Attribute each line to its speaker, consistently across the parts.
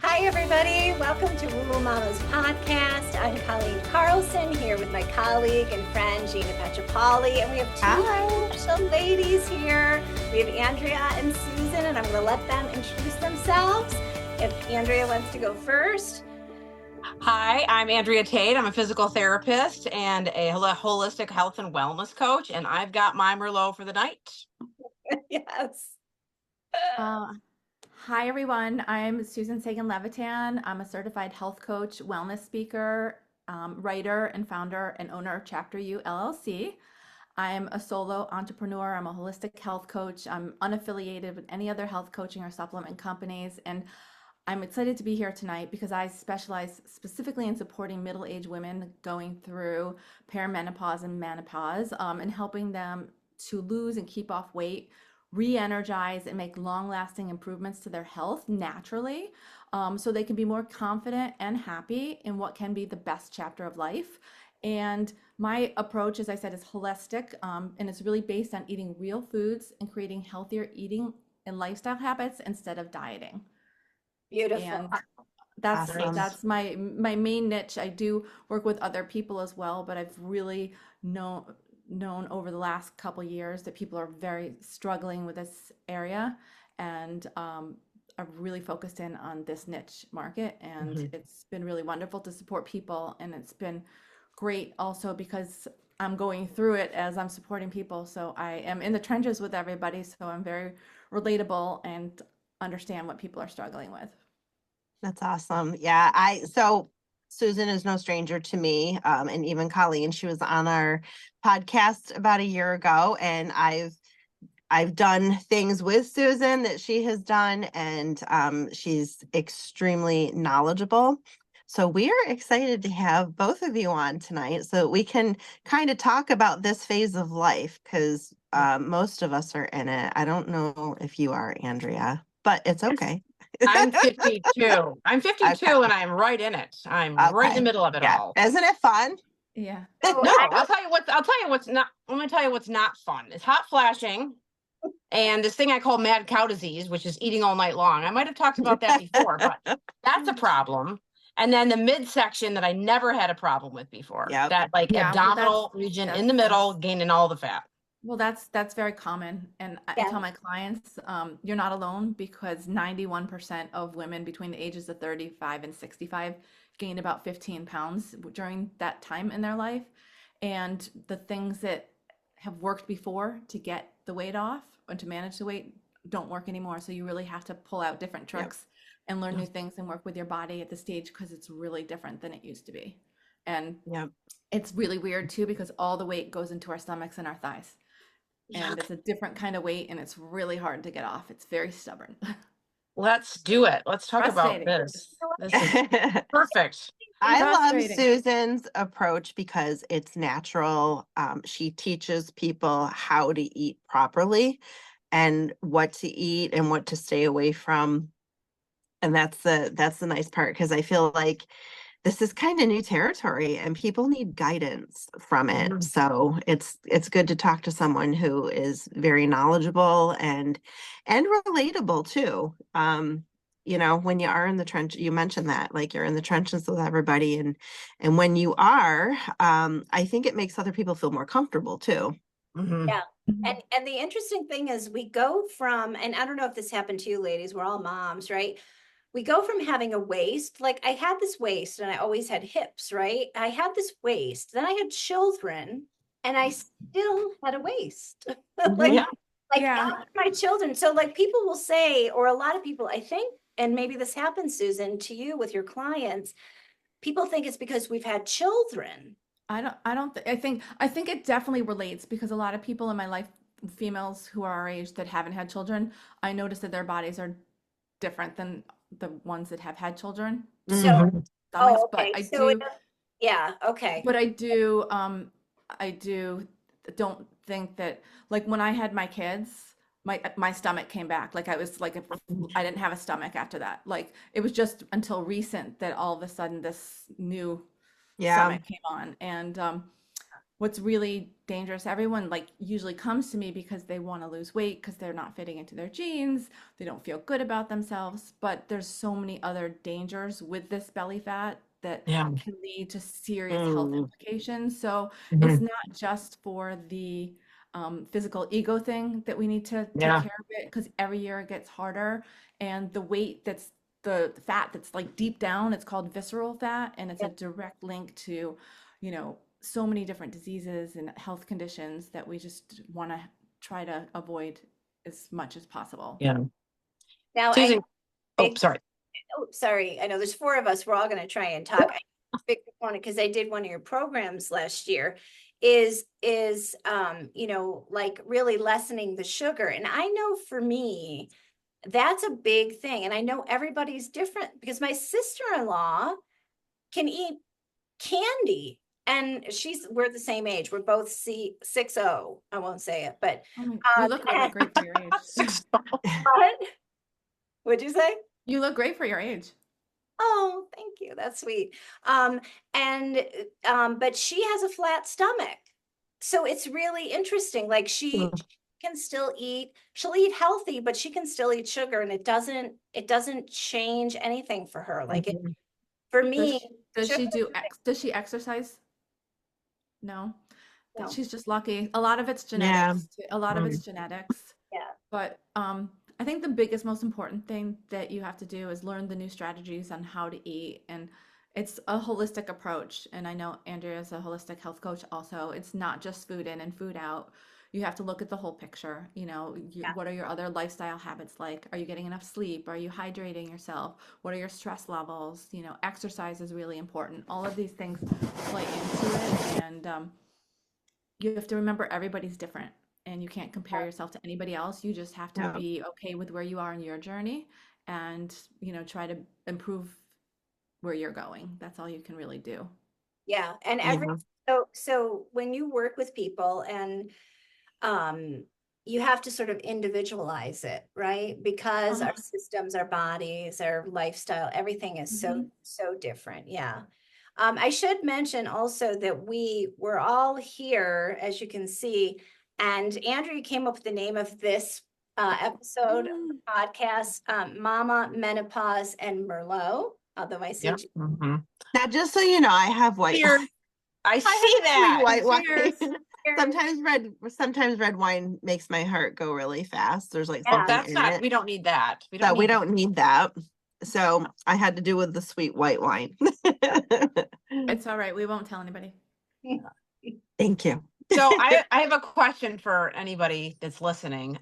Speaker 1: Hi, everybody. Welcome to Mommas podcast. I'm Colleen Carlson here with my colleague and friend Gina Petrapoli, and we have two special ladies here. We have Andrea and Susan, and I'm going to let them introduce themselves. If Andrea wants to go first.
Speaker 2: Hi, I'm Andrea Tate. I'm a physical therapist and a holistic health and wellness coach, and I've got my Merlot for the night.
Speaker 1: Yes.
Speaker 3: Hi, everyone. I'm Susan Sagan-Levitan. I'm a certified health coach, wellness speaker, writer, and founder and owner of Chapter U LLC. I'm a solo entrepreneur. I'm a holistic health coach. I'm unaffiliated with any other health coaching or supplement companies. And I'm excited to be here tonight because I specialize specifically in supporting middle-aged women going through perimenopause and menopause, and helping them to lose and keep off weight, re-energize, and make long-lasting improvements to their health naturally, so they can be more confident and happy in what can be the best chapter of life. And my approach, as I said, is holistic, and it's really based on eating real foods and creating healthier eating and lifestyle habits instead of dieting.
Speaker 1: Beautiful.
Speaker 3: And that's
Speaker 2: Awesome.
Speaker 3: that's my main niche. I do work with other people as well, but I've really known over the last couple years that people are very struggling with this area, and I've really focused in on this niche market, and it's been really wonderful to support people, and it's been great also because I'm going through it as I'm supporting people. So I am in the trenches with everybody, so I'm very relatable and understand what people are struggling with.
Speaker 4: That's awesome. Yeah, so Susan is no stranger to me, and even Colleen. She was on our podcast about a year ago, and I've done things with Susan that she has done, and she's extremely knowledgeable. So we are excited to have both of you on tonight so that we can kind of talk about this phase of life, because most of us are in it. I don't know if you are, Andrea, but it's okay.
Speaker 2: I'm 52. I'm 52
Speaker 4: Okay.
Speaker 2: and I'm right in it. I'm right in the middle of it all.
Speaker 4: Isn't it fun?
Speaker 3: Yeah.
Speaker 2: No, I'll tell you what's not. Let me tell you what's not fun. It's hot flashing and this thing I call mad cow disease, which is eating all night long. I might have talked about that before, but that's a problem. And then the midsection that I never had a problem with before.
Speaker 4: Yep.
Speaker 2: That
Speaker 3: Yeah,
Speaker 2: abdominal region in the middle, gaining all the fat.
Speaker 3: Well, that's very common. And I
Speaker 1: Yeah.
Speaker 3: tell my clients, you're not alone, because 91% of women between the ages of 35 and 65 gain about 15 pounds during that time in their life. And the things that have worked before to get the weight off and to manage the weight don't work anymore. So you really have to pull out different tricks and learn new things and work with your body at the stage, because it's really different than it used to be. And it's really weird too, because all the weight goes into our stomachs and our thighs. And it's a different kind of weight, and it's really hard to get off. It's very stubborn.
Speaker 2: Let's do it. Let's talk about this. This is perfect.
Speaker 4: I love
Speaker 3: Frustrating.
Speaker 4: Susan's approach because it's natural. She teaches people how to eat properly and what to eat and what to stay away from. And that's the nice part, because I feel like this is kind of new territory and people need guidance from it. So it's good to talk to someone who is very knowledgeable and relatable too. When you are in the trench, you mentioned that, like, you're in the trenches with everybody, and when you are, I think it makes other people feel more comfortable too.
Speaker 1: Yeah. And the interesting thing is we go from, and I don't know if this happened to you ladies, we're all moms, right? We go from having a waist, like I had this waist and I always had hips, right? I had this waist, then I had children and I still had a waist. After my children. So like people will say, or a lot of people, I think, and maybe this happens, Susan, to you with your clients, people think it's because we've had children.
Speaker 3: I think it definitely relates, because a lot of people in my life, females who are our age that haven't had children, I notice that their bodies are different than the ones that have had children.
Speaker 1: So,
Speaker 3: But
Speaker 1: okay.
Speaker 3: I
Speaker 1: So
Speaker 3: do,
Speaker 1: okay.
Speaker 3: but I do don't think that, like, when I had my kids, my stomach came back. Like, I was like, I didn't have a stomach after that. Like, it was just until recent that all of a sudden this new stomach came on. And what's really dangerous, everyone like usually comes to me because they want to lose weight because they're not fitting into their jeans, they don't feel good about themselves, but there's so many other dangers with this belly fat that
Speaker 2: Yeah.
Speaker 3: can lead to serious health
Speaker 4: Mm.
Speaker 3: implications. So it's
Speaker 2: Mhm.
Speaker 3: not just for the physical ego thing that we need to take
Speaker 2: Yeah.
Speaker 3: care of it, because every year it gets harder, and the weight that's the fat that's like deep down, it's called visceral fat, and it's a direct link to, you know, so many different diseases and health conditions that we just want to try to avoid as much as possible.
Speaker 2: Yeah.
Speaker 1: Now, I
Speaker 2: Susan, oh,
Speaker 1: big,
Speaker 2: sorry.
Speaker 1: oh, sorry. I know there's 4 of us. We're all going to try and talk. I big proponent because I did one of your programs last year is you know, like really lessening the sugar. And I know for me, that's a big thing. And I know everybody's different because my sister-in-law can eat candy and we're the same age. We're both 60. I won't say it, but
Speaker 3: Oh my, you look really great for your age.
Speaker 1: what? What'd you say?
Speaker 3: You look great for your age.
Speaker 1: Oh, thank you. That's sweet. And but she has a flat stomach. So it's really interesting. Like she can still eat, she'll eat healthy, but she can still eat sugar and it doesn't change anything for her. Like it,
Speaker 2: Mhm.
Speaker 1: for
Speaker 3: Does
Speaker 1: me,
Speaker 3: she, does
Speaker 1: sugar,
Speaker 3: she do does she exercise? No. That
Speaker 1: no,
Speaker 3: she's just lucky. A lot of it's
Speaker 4: Yeah.
Speaker 3: genetics. A lot of it's
Speaker 2: Mm.
Speaker 3: genetics.
Speaker 1: yeah,
Speaker 3: But I think the biggest, most important thing that you have to do is learn the new strategies on how to eat. And it's a holistic approach. And I know Andrea is a holistic health coach also. It's not just food in and food out. You have to look at the whole picture. You know,
Speaker 1: yeah,
Speaker 3: what are your other lifestyle habits like? Are you getting enough sleep? Are you hydrating yourself? What are your stress levels? You know, exercise is really important. All of these things play into it. And you have to remember everybody's different, and you can't compare yourself to anybody else. You just have to
Speaker 4: Yeah.
Speaker 3: be okay with where you are in your journey, and, you know, try to improve where you're going. That's all you can really do.
Speaker 1: yeah. And
Speaker 4: Yeah.
Speaker 1: so when you work with people and um you have to sort of individualize it, right? Because our
Speaker 3: Uh-huh.
Speaker 1: systems, our bodies, our lifestyle, everything is
Speaker 3: Mhm.
Speaker 1: so different. Yeah. I should mention also that we were all here, as you can see, and Andrea came up with the name of this episode of
Speaker 3: Mm.
Speaker 1: the podcast, Mama, Menopause, and Merlot. Although I see
Speaker 2: Yeah. Mhm.
Speaker 4: Now, just so you know, I have white.
Speaker 2: Here, I
Speaker 4: I
Speaker 2: see
Speaker 4: have sweet
Speaker 2: that.
Speaker 4: white
Speaker 3: Cheers.
Speaker 4: wine. Sometimes red wine makes my heart go really fast. There's like
Speaker 1: Yeah.
Speaker 2: Well,
Speaker 4: something
Speaker 2: that's
Speaker 4: in
Speaker 2: not,
Speaker 4: it.
Speaker 2: we don't need that. We
Speaker 4: So
Speaker 2: don't
Speaker 4: we
Speaker 2: need that.
Speaker 4: don't need that. So I had to do with the sweet white wine.
Speaker 3: It's all right. We won't tell anybody.
Speaker 4: Thank you.
Speaker 2: So I have a question for anybody that's listening.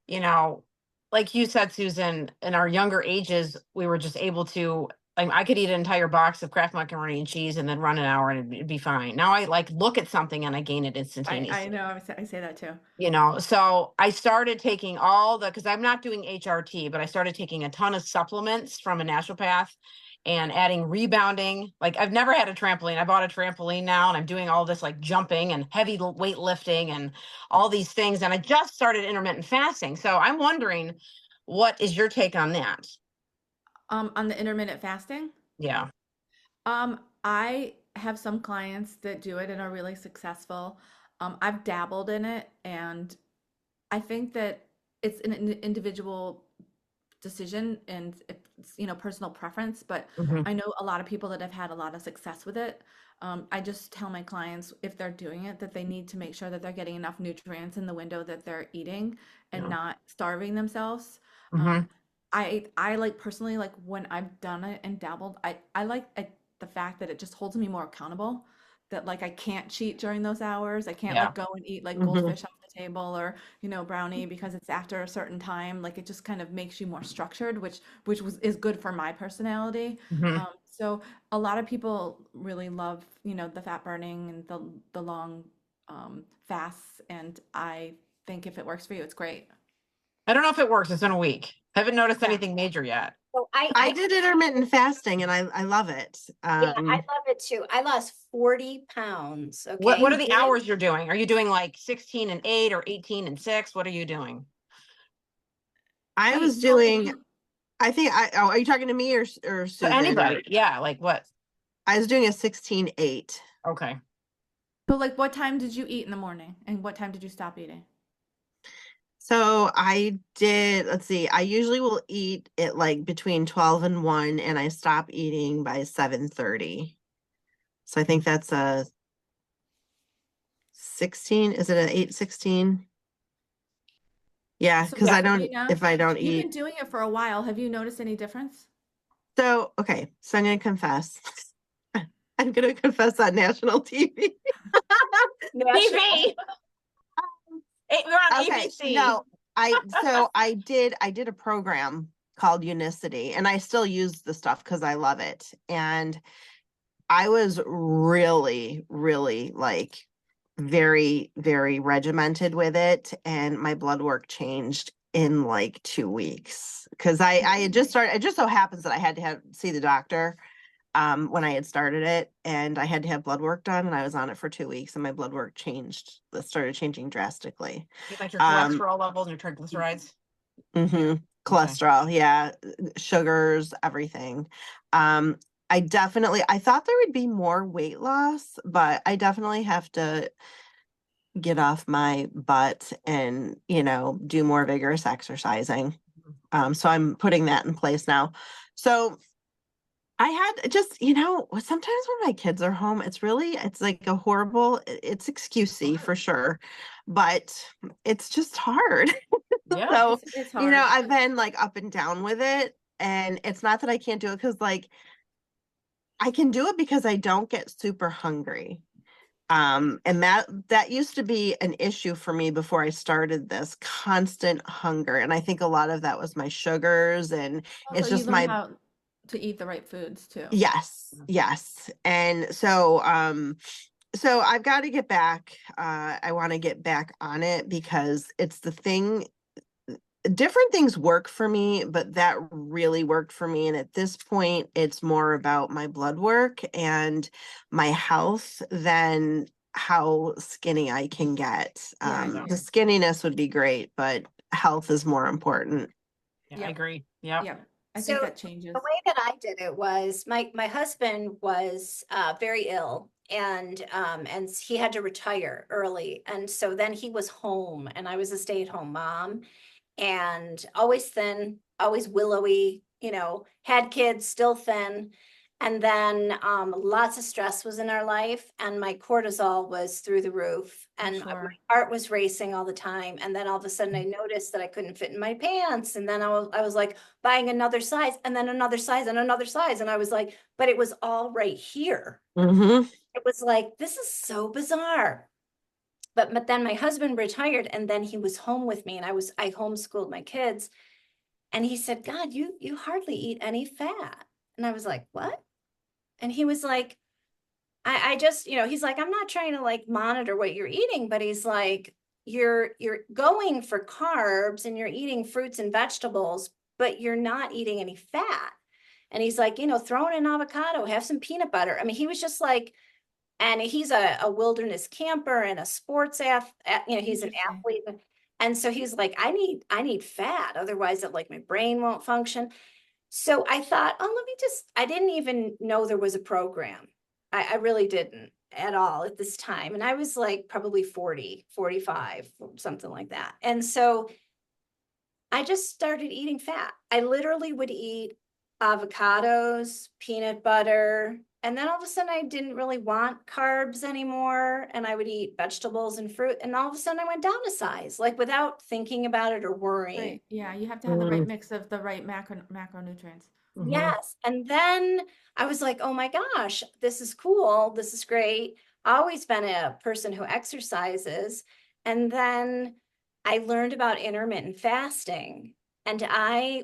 Speaker 2: You know, like you said, Susan, in our younger ages, we were just able to, I could eat an entire box of Kraft macaroni and cheese and then run an hour and it'd be fine. Now I like look at something and I gain it
Speaker 3: I
Speaker 2: instantaneously.
Speaker 3: know. I say that too.
Speaker 2: You know, so I started taking all the, because I'm not doing HRT, but I started taking a ton of supplements from a naturopath and adding rebounding. Like I've never had a trampoline. I bought a trampoline now and I'm doing all this like jumping and heavy weight lifting and all these things. And I just started intermittent fasting. So I'm wondering, what is your take on that?
Speaker 3: On the intermittent fasting,
Speaker 2: Yeah.
Speaker 3: I have some clients that do it and are really successful. I've dabbled in it, and I think that it's an individual decision, and it's, you know, personal preference, but
Speaker 2: Mhm.
Speaker 3: I know a lot of people that have had a lot of success with it. I just tell my clients, if they're doing it, that they need to make sure that they're getting enough nutrients in the window that they're eating and
Speaker 2: Yeah.
Speaker 3: not starving themselves.
Speaker 2: Mhm.
Speaker 3: I like personally, like when I've done it and dabbled, I like the fact that it just holds me more accountable. That like I can't cheat during those hours. I can't
Speaker 2: Yeah.
Speaker 3: like go and eat like
Speaker 4: Mhm.
Speaker 3: goldfish off the table, or, you know, brownie because it's after a certain time. Like it just kind of makes you more structured, which is good for my personality.
Speaker 2: Mhm.
Speaker 3: So a lot of people really love, you know, the fat burning and the long fasts, and I think if it works for you, it's great.
Speaker 2: I don't know if it works. It's been a week. Haven't noticed
Speaker 3: Yeah.
Speaker 2: anything major yet.
Speaker 1: So
Speaker 4: I did intermittent fasting and I love it.
Speaker 1: yeah, I love it too. I lost 40 pounds. Okay.
Speaker 2: What
Speaker 3: You
Speaker 2: are the
Speaker 3: did?
Speaker 2: hours you're doing? Are you doing like 16 and 8 or 18 and 6? What are you doing?
Speaker 4: I
Speaker 3: Wait,
Speaker 4: was
Speaker 3: so
Speaker 4: doing, I think are you talking to me or
Speaker 2: So
Speaker 4: Susan?
Speaker 2: anybody, yeah, like what?
Speaker 4: I was doing a 16-8.
Speaker 2: Okay.
Speaker 3: So like what time did you eat in the morning and what time did you stop eating?
Speaker 4: So I did, let's see, I usually will eat at like between 12 and 1 and I stop eating by 7:30. So I think that's a 16, is it an 8:16? Yeah,
Speaker 3: So
Speaker 4: because I don't,
Speaker 3: Sabrina,
Speaker 4: if I don't
Speaker 3: you've
Speaker 4: eat.
Speaker 3: been doing it for a while. Have you noticed any difference?
Speaker 4: So, okay, so I'm gonna confess. I'm gonna confess on national TV.
Speaker 1: National.
Speaker 2: TV. We're on
Speaker 4: Okay,
Speaker 2: ABC.
Speaker 4: no, I did a program called Unicity and I still use the stuff because I love it. And I was really, really like very, very regimented with it. And my blood work changed in like 2 weeks. Cause I had just started, it just so happens that I had to see the doctor when I had started it and I had to have blood work done and I was on it for 2 weeks and my blood work changed, started changing drastically.
Speaker 2: Like your
Speaker 4: Um,
Speaker 2: cholesterol levels and your triglycerides.
Speaker 4: cholesterol, yeah, sugars, everything. Um, I thought there would be more weight loss, but I definitely have to get off my butt and, do more vigorous exercising. So I'm putting that in place now. So I had just, sometimes when my kids are home, it's like a horrible, it's excusey for sure, but it's just hard.
Speaker 2: Yeah.
Speaker 4: So,
Speaker 3: It's hard.
Speaker 4: I've been like up and down with it. And it's not that I can't do it because like I can do it because I don't get super hungry. And that used to be an issue for me before I started this constant hunger. And I think a lot of that was my sugars and
Speaker 3: Also,
Speaker 4: it's
Speaker 3: you
Speaker 4: just
Speaker 3: learn
Speaker 4: my
Speaker 3: how to eat the right foods too.
Speaker 4: yes, yes. And so I've got to get back. I want to get back on it because it's the thing. Different things work for me, but that really worked for me. And at this point, it's more about my blood work and my health than how skinny I can get.
Speaker 3: Yeah, I
Speaker 4: The skinniness would be great, but health is more important.
Speaker 2: Yeah, I
Speaker 3: Yep.
Speaker 2: agree. Yeah.
Speaker 3: Yeah, I think
Speaker 1: So
Speaker 3: that changes.
Speaker 1: the way that I did it was my husband was very ill and he had to retire early. And so then he was home and I was a stay-at-home mom and always thin, always willowy, had kids, still thin. And then lots of stress was in our life, and my cortisol was through the roof, and my
Speaker 3: Sure.
Speaker 1: heart was racing all the time. And then all of a sudden, I noticed that I couldn't fit in my pants, and then I was like buying another size, and then another size, and another size, and I was like, but it was all right here.
Speaker 4: Mm-hmm.
Speaker 1: It was like, this is so bizarre. But then my husband retired, and then he was home with me, and I homeschooled my kids, and he said, God, you hardly eat any fat. And I was like, what? And he was like, I just, he's like, I'm not trying to like monitor what you're eating, but he's like, you're going for carbs and you're eating fruits and vegetables, but you're not eating any fat. And he's like, throw in an avocado, have some peanut butter. I mean, he was just like, and he's a wilderness camper and a sports he's an
Speaker 3: Interesting.
Speaker 1: athlete. And so he's like, I need fat, otherwise it like my brain won't function. So I thought, oh, I didn't even know there was a program. I really didn't at all at this time. And I was like probably 40, 45, something like that. And so I just started eating fat. I literally would eat avocados, peanut butter, and then all of a sudden I didn't really want carbs anymore. And I would eat vegetables and fruit. And all of a sudden I went down a size, like without thinking about it or worrying.
Speaker 3: Right. Yeah, you have to have the right mix of the right macronutrients.
Speaker 1: Yes. And then I was like, oh my gosh, this is cool. This is great. Always been a person who exercises. And then I learned about intermittent fasting. And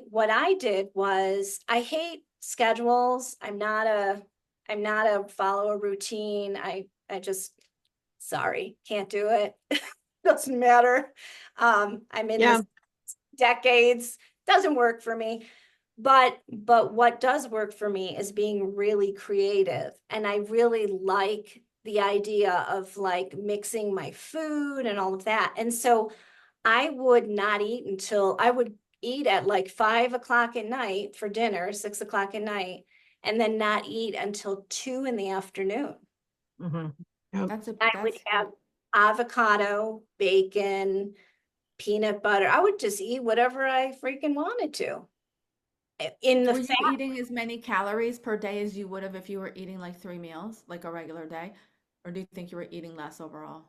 Speaker 1: what I did was I hate schedules. I'm not a follow a routine. I just, sorry, can't do it. Doesn't matter. I'm in
Speaker 4: Yeah.
Speaker 1: this decades, doesn't work for me. But what does work for me is being really creative. And I really like the idea of like mixing my food and all of that. And so I would not eat until I would eat at like 5 o'clock at night for dinner, 6 o'clock at night, and then not eat until 2 in the afternoon.
Speaker 2: Mm-hmm.
Speaker 4: Yep.
Speaker 1: I would
Speaker 3: that's
Speaker 1: have
Speaker 3: good.
Speaker 1: avocado, bacon, peanut butter. I would just eat whatever I freaking wanted to. In the
Speaker 3: Were
Speaker 1: fat,
Speaker 3: you eating as many calories per day as you would have if you were eating like 3 meals, like a regular day? Or do you think you were eating less overall,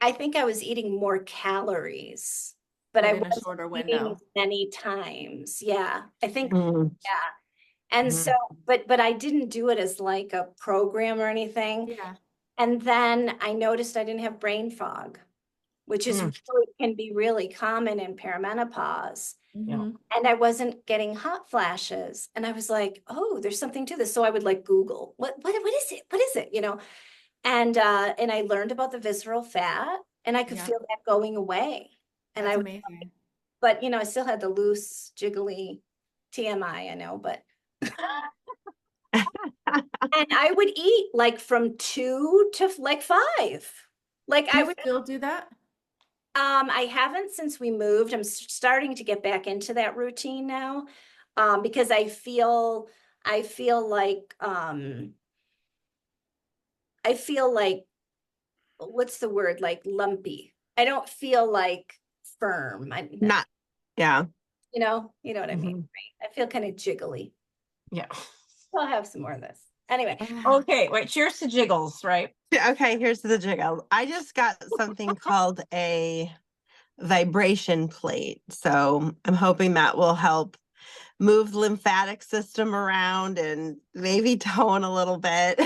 Speaker 1: I think I was eating more calories, but
Speaker 3: but
Speaker 1: I
Speaker 3: in a
Speaker 1: wasn't
Speaker 3: shorter
Speaker 1: eating as
Speaker 3: window?
Speaker 1: many times. Yeah, I think,
Speaker 4: Mm,
Speaker 1: yeah. And so,
Speaker 4: mhm.
Speaker 1: but I didn't do it as like a program or anything.
Speaker 3: Yeah.
Speaker 1: And then I noticed I didn't have brain fog, which is
Speaker 2: Mm.
Speaker 1: really, can be really common in perimenopause.
Speaker 2: Yeah.
Speaker 3: Mm-hmm.
Speaker 1: And I wasn't getting hot flashes. And I was like, oh, there's something to this. So I would like Google, what is it? What is it? You know? And I learned about the visceral fat and I could
Speaker 3: Yeah.
Speaker 1: feel that going away. And
Speaker 3: That's
Speaker 1: I,
Speaker 3: amazing.
Speaker 1: but you know, I still had the loose, jiggly TMI, I know, but and I would eat like from 2 to like 5. Like
Speaker 3: Do
Speaker 1: I
Speaker 3: you
Speaker 1: would,
Speaker 3: still do that?
Speaker 1: I haven't since we moved. I'm starting to get back into that routine now. Because I feel I feel like, what's the word? Like lumpy. I don't feel like firm.
Speaker 4: Not, yeah.
Speaker 1: You know what I mean,
Speaker 2: Mhm.
Speaker 1: right? I feel kind of jiggly.
Speaker 2: Yeah.
Speaker 1: I'll have some more of this. Anyway,
Speaker 2: Okay, wait, cheers to jiggles, right?
Speaker 4: Okay, here's the jiggle. I just got something called a vibration plate. So I'm hoping that will help move the lymphatic system around and maybe tone a little bit.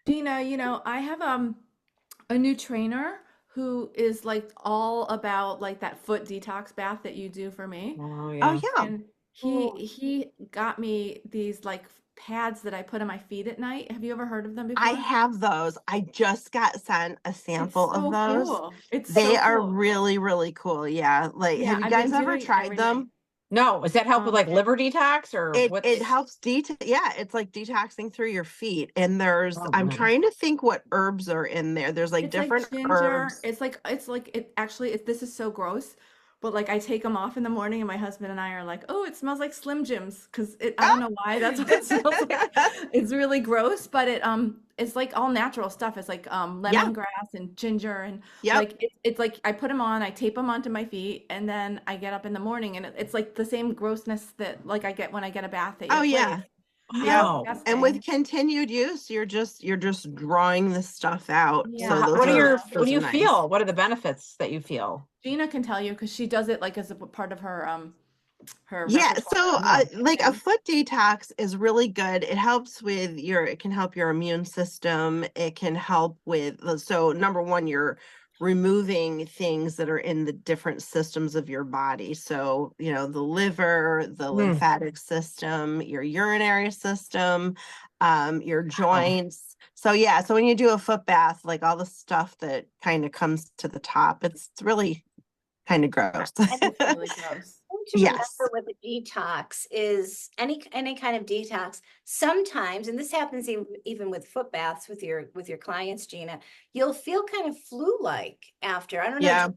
Speaker 3: Gina, I have a new trainer who is like all about like that foot detox bath that you do for me.
Speaker 2: Oh,
Speaker 4: Oh,
Speaker 2: yeah.
Speaker 4: yeah.
Speaker 3: And
Speaker 1: oh,
Speaker 3: he got me these like pads that I put on my feet at night. Have you ever heard of them
Speaker 4: I
Speaker 3: before?
Speaker 4: have those. I just got sent a
Speaker 3: It's
Speaker 4: sample of
Speaker 3: so
Speaker 4: those.
Speaker 3: cool. It's
Speaker 4: They
Speaker 3: so
Speaker 4: are
Speaker 3: cool.
Speaker 4: really, really cool. Yeah. Like,
Speaker 3: Yeah,
Speaker 4: have you
Speaker 3: I've been
Speaker 4: guys ever
Speaker 3: doing it
Speaker 4: tried
Speaker 3: every day.
Speaker 4: them?
Speaker 2: No, does that help with
Speaker 3: Um,
Speaker 2: like liver detox or
Speaker 4: It
Speaker 2: what's?
Speaker 4: helps yeah, it's like detoxing through your feet. And
Speaker 2: Oh,
Speaker 4: I'm
Speaker 2: good.
Speaker 4: trying to think what herbs are in there. There's like
Speaker 3: It's like
Speaker 4: different
Speaker 3: ginger.
Speaker 4: herbs.
Speaker 3: It's like it actually this is so gross, but like I take them off in the morning and my husband and I are like, "Oh, it smells like Slim Jims," because it I don't know why that's what it smells like. It's really gross, but it's like all natural stuff. It's like
Speaker 4: Yeah,
Speaker 3: lemongrass and ginger and
Speaker 4: yep.
Speaker 3: like it's like I put them on, I tape them onto my feet, and then I get up in the morning and it's like the same grossness that like I get when I get a bath at your
Speaker 4: Oh
Speaker 3: place.
Speaker 4: yeah.
Speaker 3: It's
Speaker 4: Yep.
Speaker 2: Wow.
Speaker 4: And with
Speaker 3: disgusting.
Speaker 4: continued use, you're just drawing the stuff out.
Speaker 2: So
Speaker 4: So
Speaker 3: Yeah,
Speaker 2: what
Speaker 3: I
Speaker 2: are your,
Speaker 3: know.
Speaker 2: what do
Speaker 4: those are
Speaker 2: you
Speaker 4: nice.
Speaker 2: feel? What are the benefits that you feel?
Speaker 3: Gina can tell you because she does it like as a part of her
Speaker 4: Yeah,
Speaker 3: repertoire
Speaker 4: so
Speaker 3: of
Speaker 2: Oh,
Speaker 4: like a
Speaker 3: things.
Speaker 4: foot detox is really good. It helps with it can help your immune system. It can help with, so number one, you're removing things that are in the different systems of your body. So, the liver, the
Speaker 2: mm.
Speaker 4: lymphatic system, your urinary system, your
Speaker 2: Wow.
Speaker 4: joints. So yeah, so when you do a foot bath, like all the stuff that kind of comes to the top, it's really kind of gross.
Speaker 1: and
Speaker 3: It's really gross.
Speaker 1: to
Speaker 4: Yes.
Speaker 1: remember with a detox is any kind of detox. Sometimes, and this happens even with foot baths with your clients, Gina, you'll feel kind of flu-like after. I don't know.
Speaker 4: Yeah.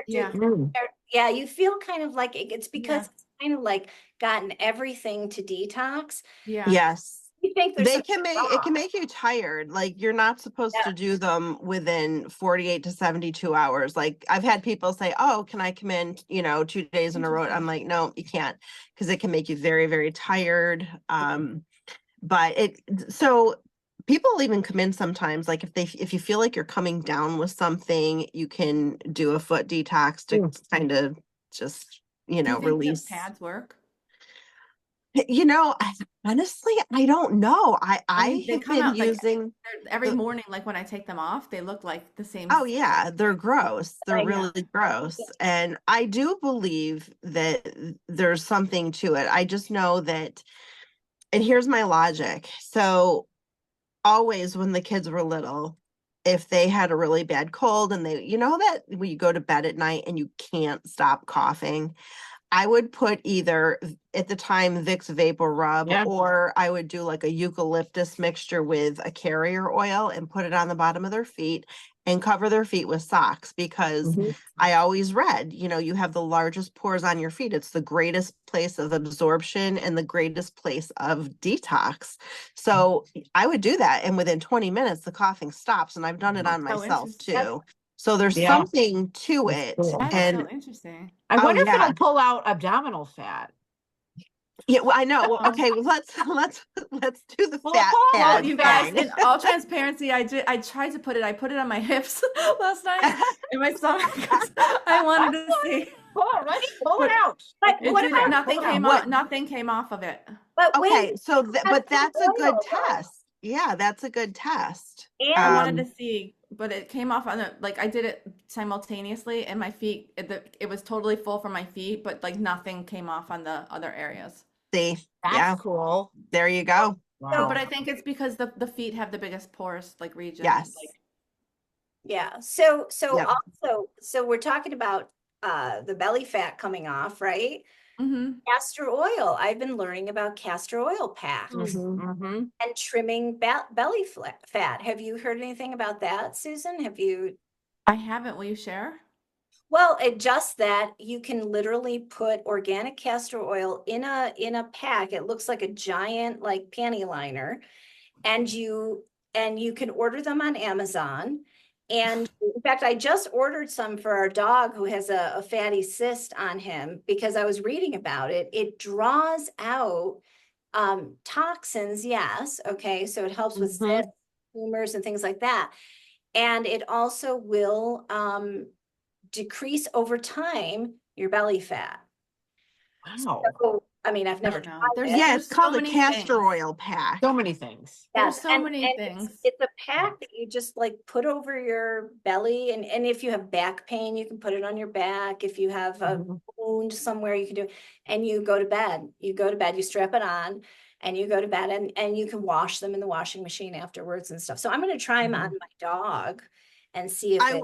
Speaker 3: Yeah,
Speaker 2: Mm.
Speaker 1: Yeah, you feel kind of like it's because
Speaker 3: yeah,
Speaker 1: it's kind of like gotten everything to detox.
Speaker 3: yeah,
Speaker 4: Yes.
Speaker 1: You think there's
Speaker 4: They
Speaker 1: something
Speaker 4: can make it
Speaker 1: wrong.
Speaker 4: can make you tired. Like you're not supposed
Speaker 1: Yeah.
Speaker 4: to do them within 48 to 72 hours. Like I've had people say, "Oh, can I come in, 2 days in a row?" I'm
Speaker 3: interesting.
Speaker 4: like, "No, you can't," because it can make you very, very tired. But so people even come in sometimes, like if you feel like you're coming down with something, you can do a foot detox to
Speaker 2: Mm.
Speaker 4: kind of just,
Speaker 3: Do you think the
Speaker 4: release.
Speaker 3: pads work?
Speaker 4: Honestly, I don't know. I
Speaker 3: I mean,
Speaker 4: I
Speaker 3: they
Speaker 4: have
Speaker 3: come
Speaker 4: been
Speaker 3: out like
Speaker 4: using
Speaker 3: every
Speaker 4: the
Speaker 3: morning, like when I take them off, they look like the same.
Speaker 4: oh yeah, they're gross. They're
Speaker 1: I know.
Speaker 4: really gross. And I do believe that there's something to it. I just know that, and here's my logic. So always when the kids were little, if they had a really bad cold and that when you go to bed at night and you can't stop coughing, I would put either at the time Vicks Vapor Rub,
Speaker 2: Yeah.
Speaker 4: or I would do like a eucalyptus mixture with a carrier oil and put it on the bottom of their feet and cover their feet with socks, because
Speaker 2: Mhm.
Speaker 4: I always read, you have the largest pores on your feet. It's the greatest place of absorption and the greatest place of detox. So I would do that, and within 20 minutes the coughing stops, and I've done it on
Speaker 3: So
Speaker 4: myself
Speaker 3: interesting.
Speaker 4: too. So there's
Speaker 2: Yeah.
Speaker 4: something to
Speaker 2: That's
Speaker 4: it.
Speaker 2: cool.
Speaker 3: That is
Speaker 4: And
Speaker 3: so interesting.
Speaker 2: I
Speaker 4: Oh,
Speaker 2: wonder if
Speaker 4: yeah.
Speaker 2: it'll pull out abdominal fat.
Speaker 4: Yeah, well, I know. Well,
Speaker 3: Oh.
Speaker 4: okay, well, let's do the
Speaker 2: Well,
Speaker 4: fat
Speaker 2: Paul,
Speaker 3: Well,
Speaker 4: pad
Speaker 3: you guys,
Speaker 4: thing.
Speaker 3: in all transparency, I tried to put it. I put it on my hips last night in my stomach 'cause I wanted to see.
Speaker 2: Pull it, ready? Pull it
Speaker 3: But
Speaker 2: out.
Speaker 1: But
Speaker 3: It
Speaker 1: what
Speaker 3: did,
Speaker 1: about,
Speaker 3: nothing
Speaker 2: Pull it
Speaker 3: came
Speaker 2: out.
Speaker 3: off. Nothing came off of it.
Speaker 1: but
Speaker 4: Okay,
Speaker 1: wait,
Speaker 4: so
Speaker 1: that's
Speaker 4: but
Speaker 1: the
Speaker 4: that's a good
Speaker 1: oil, though.
Speaker 4: test. Yeah, that's a good test.
Speaker 3: I
Speaker 1: And
Speaker 3: wanted to see, but it came off on the, like, I did it simultaneously, and my feet, it was totally full for my feet, but like nothing came off on the other areas.
Speaker 4: See,
Speaker 2: That's
Speaker 4: yeah,
Speaker 2: cool.
Speaker 4: there you go.
Speaker 2: Wow.
Speaker 3: But I think it's because the feet have the biggest pores, like, region.
Speaker 4: Yes.
Speaker 3: Like,
Speaker 1: yeah, so
Speaker 4: Yep.
Speaker 1: also, so we're talking about the belly fat coming off, right?
Speaker 3: mm-hmm.
Speaker 1: Castor oil. I've been learning about castor oil packs
Speaker 2: Mm-hmm.
Speaker 1: and trimming belly fat. Have you heard anything about that, Susan? Have you?
Speaker 3: I haven't. Will you share?
Speaker 1: Well, it just that you can literally put organic castor oil in a pack. It looks like a giant like panty liner, and you can order them on Amazon. And in fact, I just ordered some for our dog who has a fatty cyst on him, because I was reading about it. It draws out toxins, yes, okay, so it helps with
Speaker 2: Mhm.
Speaker 1: cysts, tumors, and things like that. And it also will decrease over time your belly fat.
Speaker 2: Wow.
Speaker 1: So, I mean, I've never
Speaker 3: don't know.
Speaker 1: tried it.
Speaker 4: Yeah,
Speaker 3: There's
Speaker 4: it's called
Speaker 3: so
Speaker 4: a
Speaker 3: many
Speaker 4: castor
Speaker 3: things.
Speaker 4: oil pack.
Speaker 2: So many things.
Speaker 3: There's
Speaker 1: Yes,
Speaker 3: so many things.
Speaker 1: It's a pack that you just like put over your belly, and if you have back pain, you can put it on your back. If you have a
Speaker 2: Mhm.
Speaker 1: wound somewhere, you can do it, and you go to bed. You go to bed, you strap it on, and you go to bed, and you can wash them in the washing machine afterwards and stuff. So I'm going to try them on my dog and see if it.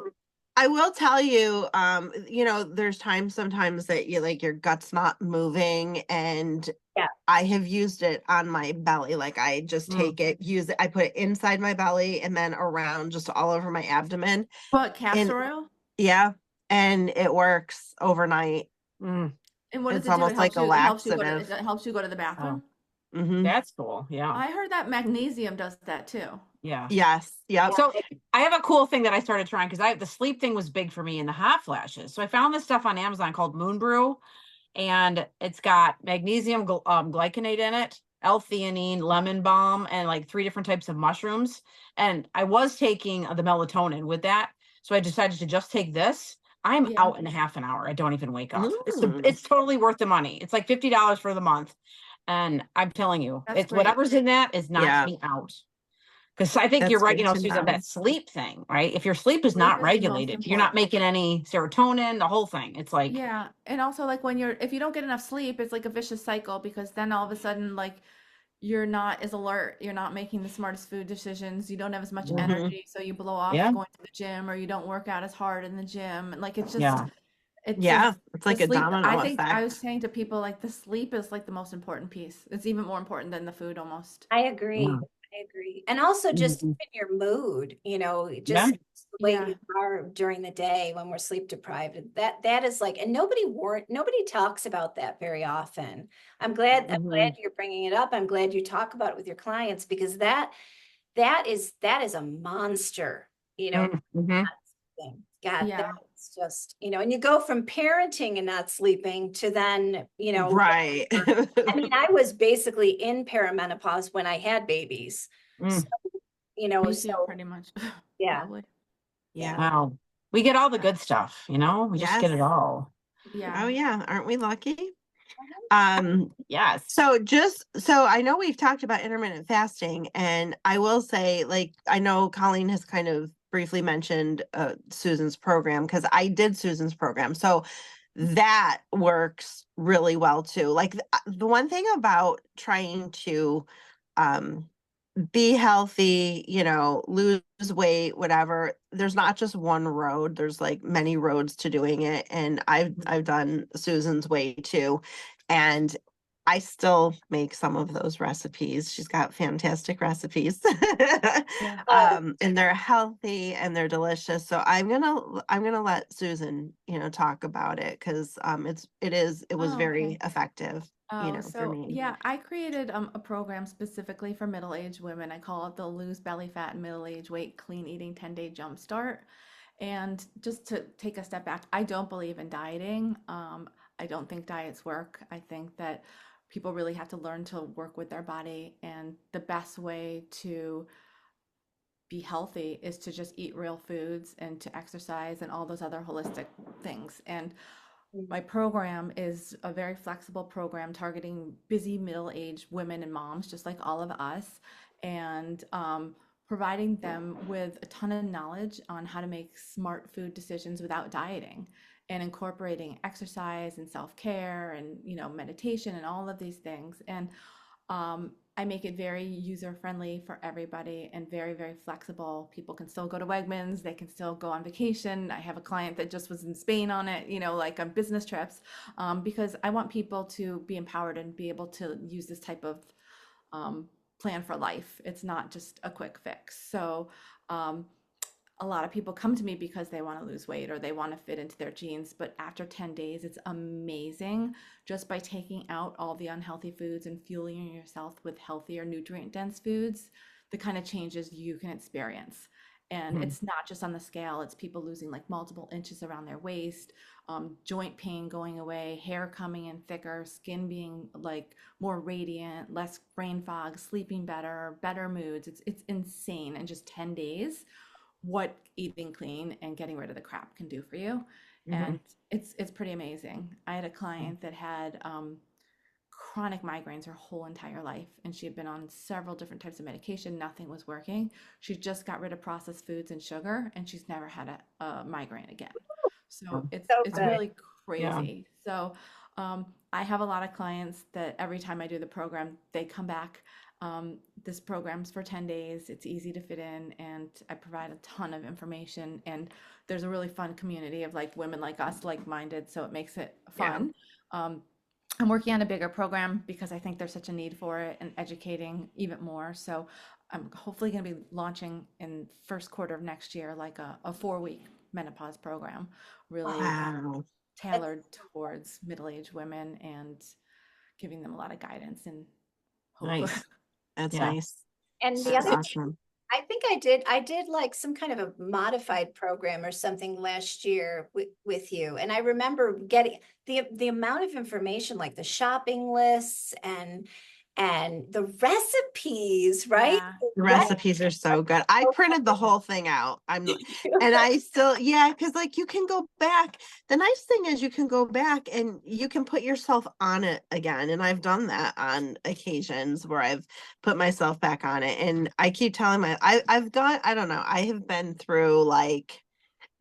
Speaker 4: I will tell you, there's times sometimes that you like your gut's not moving, and
Speaker 1: Yeah.
Speaker 4: I have used it on my belly. Like I just take it, use it, I put it inside my belly and then around just all over my abdomen.
Speaker 3: But castor oil?
Speaker 4: Yeah, and it works overnight.
Speaker 2: Mm.
Speaker 3: And what does
Speaker 4: It's
Speaker 3: it do?
Speaker 4: almost like a
Speaker 3: it helps you
Speaker 4: laxative.
Speaker 3: it helps you go to the bathroom?
Speaker 4: Mhm.
Speaker 2: That's cool. Yeah.
Speaker 3: I heard that magnesium does that too.
Speaker 2: Yeah.
Speaker 4: Yes, yep.
Speaker 2: So I have a cool thing that I started trying, because the sleep thing was big for me and the hot flashes. So I found this stuff on Amazon called Moon Brew, and it's got magnesium glycinate in it, L-theanine, lemon balm, and like 3 different types of mushrooms. And I was taking the melatonin with that, so I decided to just take this. I'm
Speaker 3: Yeah.
Speaker 2: out in a half an hour. I don't even wake up.
Speaker 4: Mm.
Speaker 2: It's totally worth the money. It's like $50 for the month, and I'm telling you,
Speaker 3: That's
Speaker 2: it's
Speaker 3: great.
Speaker 2: whatever's in that is knocks
Speaker 4: Yeah.
Speaker 2: me out. Because I think you're
Speaker 4: That's
Speaker 2: right,
Speaker 4: good to
Speaker 2: Susan,
Speaker 4: know.
Speaker 2: that sleep thing, right? If your sleep is
Speaker 3: Sleep
Speaker 2: not
Speaker 3: is the most
Speaker 2: regulated, you're not
Speaker 3: important.
Speaker 2: making any serotonin, the whole thing. It's like,
Speaker 3: Yeah, and also like if you don't get enough sleep, it's like a vicious cycle, because then all of a sudden, like, you're not as alert, you're not making the smartest food decisions, you don't have as much
Speaker 2: Mhm.
Speaker 3: energy, so you blow off
Speaker 2: Yeah.
Speaker 3: going to the gym, or you don't work out as hard in the gym. And like, it's just
Speaker 2: Yeah.
Speaker 3: it's
Speaker 4: Yeah,
Speaker 3: just
Speaker 4: it's
Speaker 3: the
Speaker 4: like a
Speaker 3: sleep.
Speaker 4: domino
Speaker 3: I think I was
Speaker 4: effect.
Speaker 3: saying to people, like, the sleep is like the most important piece. It's even more important than the food almost.
Speaker 1: I agree.
Speaker 2: Yeah.
Speaker 1: I agree. And also just
Speaker 2: Mhm.
Speaker 1: even your mood,
Speaker 2: Yeah.
Speaker 1: just the way
Speaker 3: Yeah.
Speaker 1: you are during the day when we're sleep deprived. That is like, and nobody talks about that very often. I'm glad
Speaker 2: Mhm.
Speaker 1: you're bringing it up. I'm glad you talk about it with your clients, because that is a monster,
Speaker 2: Mhm.
Speaker 1: thing. God,
Speaker 3: Yeah.
Speaker 1: that's just, and you go from parenting and not sleeping to then,
Speaker 4: Right.
Speaker 1: I mean, I was basically in perimenopause when I had babies.
Speaker 2: Mm.
Speaker 1: So,
Speaker 3: Me
Speaker 1: so
Speaker 3: too, pretty much.
Speaker 1: yeah.
Speaker 3: Probably.
Speaker 4: Yeah.
Speaker 2: Wow. We get all the good stuff, we just get it
Speaker 4: Yes.
Speaker 2: all.
Speaker 3: Yeah.
Speaker 4: Oh yeah, aren't we lucky?
Speaker 2: Yes.
Speaker 4: So I know we've talked about intermittent fasting, and I will say, like, I know Colleen has kind of briefly mentioned Susan's program, because I did Susan's program. So that works really well too. Like the one thing about trying to be healthy, lose weight, whatever. There's not just one road. There's like many roads to doing it. And I've done Susan's way too. And I still make some of those recipes. She's got fantastic recipes.
Speaker 3: Yeah.
Speaker 4: And they're healthy and they're delicious. So I'm gonna let Susan, talk about it because it was
Speaker 3: Oh,
Speaker 4: very
Speaker 3: okay.
Speaker 4: effective,
Speaker 3: Oh,
Speaker 4: for
Speaker 3: so
Speaker 4: me.
Speaker 3: yeah, I created a program specifically for middle-aged women. I call it the Lose Belly Fat and Middle-Aged Weight Clean Eating 10-Day Jumpstart. And just to take a step back, I don't believe in dieting. I don't think diets work. I think that people really have to learn to work with their body, and the best way to be healthy is to just eat real foods and to exercise and all those other holistic things. And my program is a very flexible program targeting busy middle-aged women and moms, just like all of us, and providing them with a ton of knowledge on how to make smart food decisions without dieting and incorporating exercise and self-care and meditation and all of these things. And I make it very user friendly for everybody and very, very flexible. People can still go to Wegmans, they can still go on vacation. I have a client that just was in Spain on it, like on business trips, because I want people to be empowered and be able to use this type of plan for life. It's not just a quick fix. So, a lot of people come to me because they want to lose weight or they want to fit into their jeans, but after 10 days, it's amazing just by taking out all the unhealthy foods and fueling yourself with healthier, nutrient dense foods, the kind of changes you can experience. And it's not just on the scale, it's people losing like multiple inches around their waist, joint pain going away, hair coming in thicker, skin being like more radiant, less brain fog, sleeping better, better moods. It's insane in just 10 days what eating clean and getting rid of the crap can do for you. And it's pretty amazing. I had a client that had chronic migraines her whole entire life, and she had been on several different types of medication. Nothing was working. She just got rid of processed foods and sugar, and she's never had a migraine again. So it's
Speaker 1: So
Speaker 3: it's
Speaker 1: good.
Speaker 3: really crazy. So I have a lot of clients that every time I do the program, they come back. This program's for 10 days. It's easy to fit in, and I provide a ton of information. And there's a really fun community of like women like us, like-minded, so it makes it fun. I'm working on a bigger program because I think there's such a need for it and educating even more. So I'm hopefully going to be launching in first quarter of next year, like a 4-week menopause program, really
Speaker 4: Wow.
Speaker 3: tailored towards middle-aged women and giving them a lot of guidance and hope.
Speaker 2: Nice.
Speaker 4: That's
Speaker 2: Yeah.
Speaker 4: nice.
Speaker 1: And the
Speaker 4: That's
Speaker 1: other,
Speaker 4: awesome.
Speaker 1: I think I did like some kind of a modified program or something last year with you. And I remember getting the amount of information, like the shopping lists and the recipes, right?
Speaker 3: Yeah.
Speaker 4: The
Speaker 3: Yeah.
Speaker 4: recipes are so good. I printed the whole thing out. And I still, yeah, because like you can go back. The nice thing is you can go back and you can put yourself on it again. And I've done that on occasions where I've put myself back on it. And I keep telling I've gone, I don't know, I have been through like,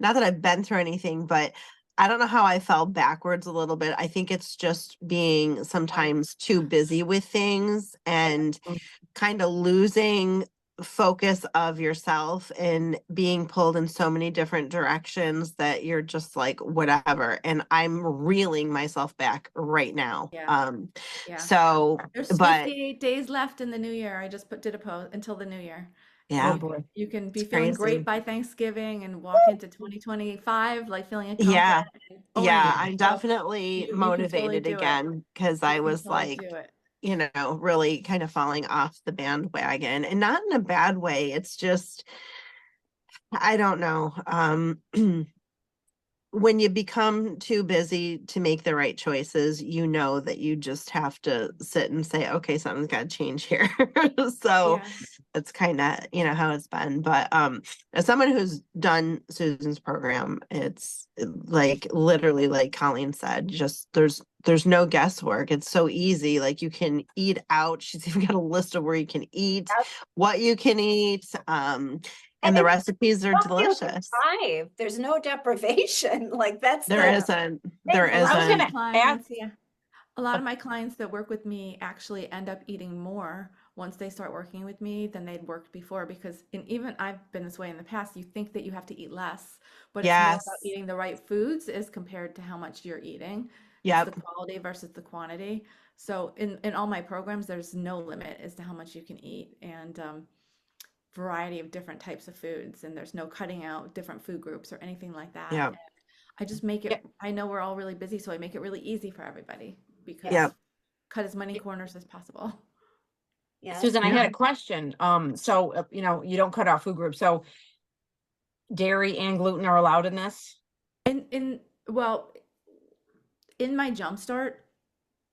Speaker 4: not that I've been through anything, but I don't know how I fell backwards a little bit. I think it's just being sometimes too busy with things and kind of losing focus of yourself and being pulled in so many different directions that you're just like whatever. And I'm reeling myself back right now.
Speaker 3: Yeah. Yeah.
Speaker 4: So
Speaker 3: There's
Speaker 4: but
Speaker 3: 58 days left in the new year. I just did a post until the new year.
Speaker 4: yeah,
Speaker 2: Oh boy.
Speaker 3: You can be
Speaker 4: it's
Speaker 3: feeling great
Speaker 4: crazy.
Speaker 3: by Thanksgiving and walk into 2025 like feeling
Speaker 4: Yeah.
Speaker 3: confident and owning
Speaker 4: Yeah,
Speaker 3: it.
Speaker 4: I'm
Speaker 3: So
Speaker 4: definitely
Speaker 3: you can totally
Speaker 4: motivated
Speaker 3: do it.
Speaker 4: again because
Speaker 3: You
Speaker 4: I
Speaker 3: can
Speaker 4: was
Speaker 3: totally
Speaker 4: like,
Speaker 3: do it.
Speaker 4: really kind of falling off the bandwagon and not in a bad way. It's just, I don't know. When you become too busy to make the right choices, you know that you just have to sit and say, okay, something's got to change here. So
Speaker 3: Yeah.
Speaker 4: that's kind of, how it's been. But as someone who's done Susan's program, it's like literally like Colleen said, just there's no guesswork. It's so easy. Like you can eat out. She's even got a list of where you can eat, what you can eat. And the
Speaker 1: it's
Speaker 4: recipes are
Speaker 1: don't feel
Speaker 4: delicious.
Speaker 1: deprived. There's no deprivation. Like that's
Speaker 4: There
Speaker 1: the
Speaker 4: isn't.
Speaker 1: big
Speaker 4: There
Speaker 3: Most of
Speaker 2: I was
Speaker 3: my
Speaker 4: isn't.
Speaker 2: gonna ask,
Speaker 3: clients, yeah. A lot of my clients that work with me actually end up eating more once they start working with me than they'd worked before because even I've been this way in the past, you think that you have to eat less, but it's more about
Speaker 4: Yes.
Speaker 3: eating the right foods as compared to how much you're eating. It's the
Speaker 4: Yep.
Speaker 3: quality versus the quantity. So in all my programs, there's no limit as to how much you can eat and variety of different types of foods, and there's no cutting out different food groups or anything like that.
Speaker 4: Yep.
Speaker 3: I just make
Speaker 2: Yeah.
Speaker 3: it, I know we're all really busy, so I make it really easy for everybody
Speaker 1: Yeah.
Speaker 3: because cut as many corners as possible.
Speaker 1: Yes.
Speaker 2: Susan, I had a question. So, you don't cut out food groups. So dairy and gluten are allowed in this?
Speaker 3: Well, in my jumpstart,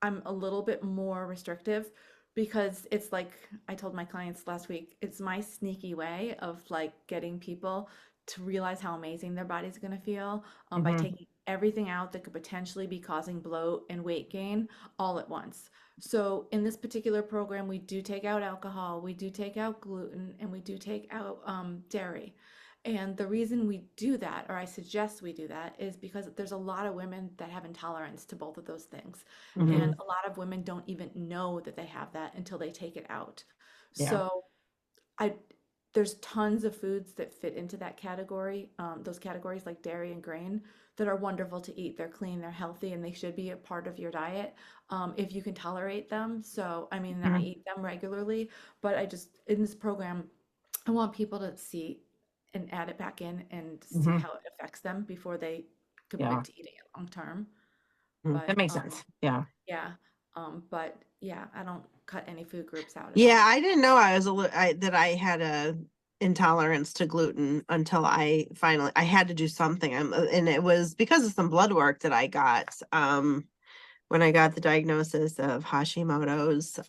Speaker 3: I'm a little bit more restrictive because it's like I told my clients last week, it's my sneaky way of like getting people to realize how amazing their body's going to feel by
Speaker 2: Mhm.
Speaker 3: taking everything out that could potentially be causing bloat and weight gain all at once. So in this particular program, we do take out alcohol, we do take out gluten, and we do take out dairy. And the reason we do that, or I suggest we do that, is because there's a lot of women that have intolerance to both of those things. And
Speaker 2: Mhm.
Speaker 3: a lot of women don't even know that they have that until they take it out.
Speaker 2: Yeah.
Speaker 3: So I there's tons of foods that fit into that category, those categories like dairy and grain that are wonderful to eat. They're clean, they're healthy, and they should be a part of your diet if you can tolerate them. So, I mean, I
Speaker 2: Mhm.
Speaker 3: eat them regularly, but I just, in this program, I want people to see and add it back in and see
Speaker 2: Mhm.
Speaker 3: how it affects them before they
Speaker 2: Yeah.
Speaker 3: commit to eating it long term.
Speaker 4: Mm.
Speaker 2: That
Speaker 3: But
Speaker 2: makes sense. Yeah.
Speaker 3: yeah, but yeah, I don't cut any food groups out at
Speaker 4: Yeah,
Speaker 3: all.
Speaker 4: I didn't know I was that I had a intolerance to gluten until I had to do something. And it was because of some blood work that I got. When I got the diagnosis of Hashimoto's,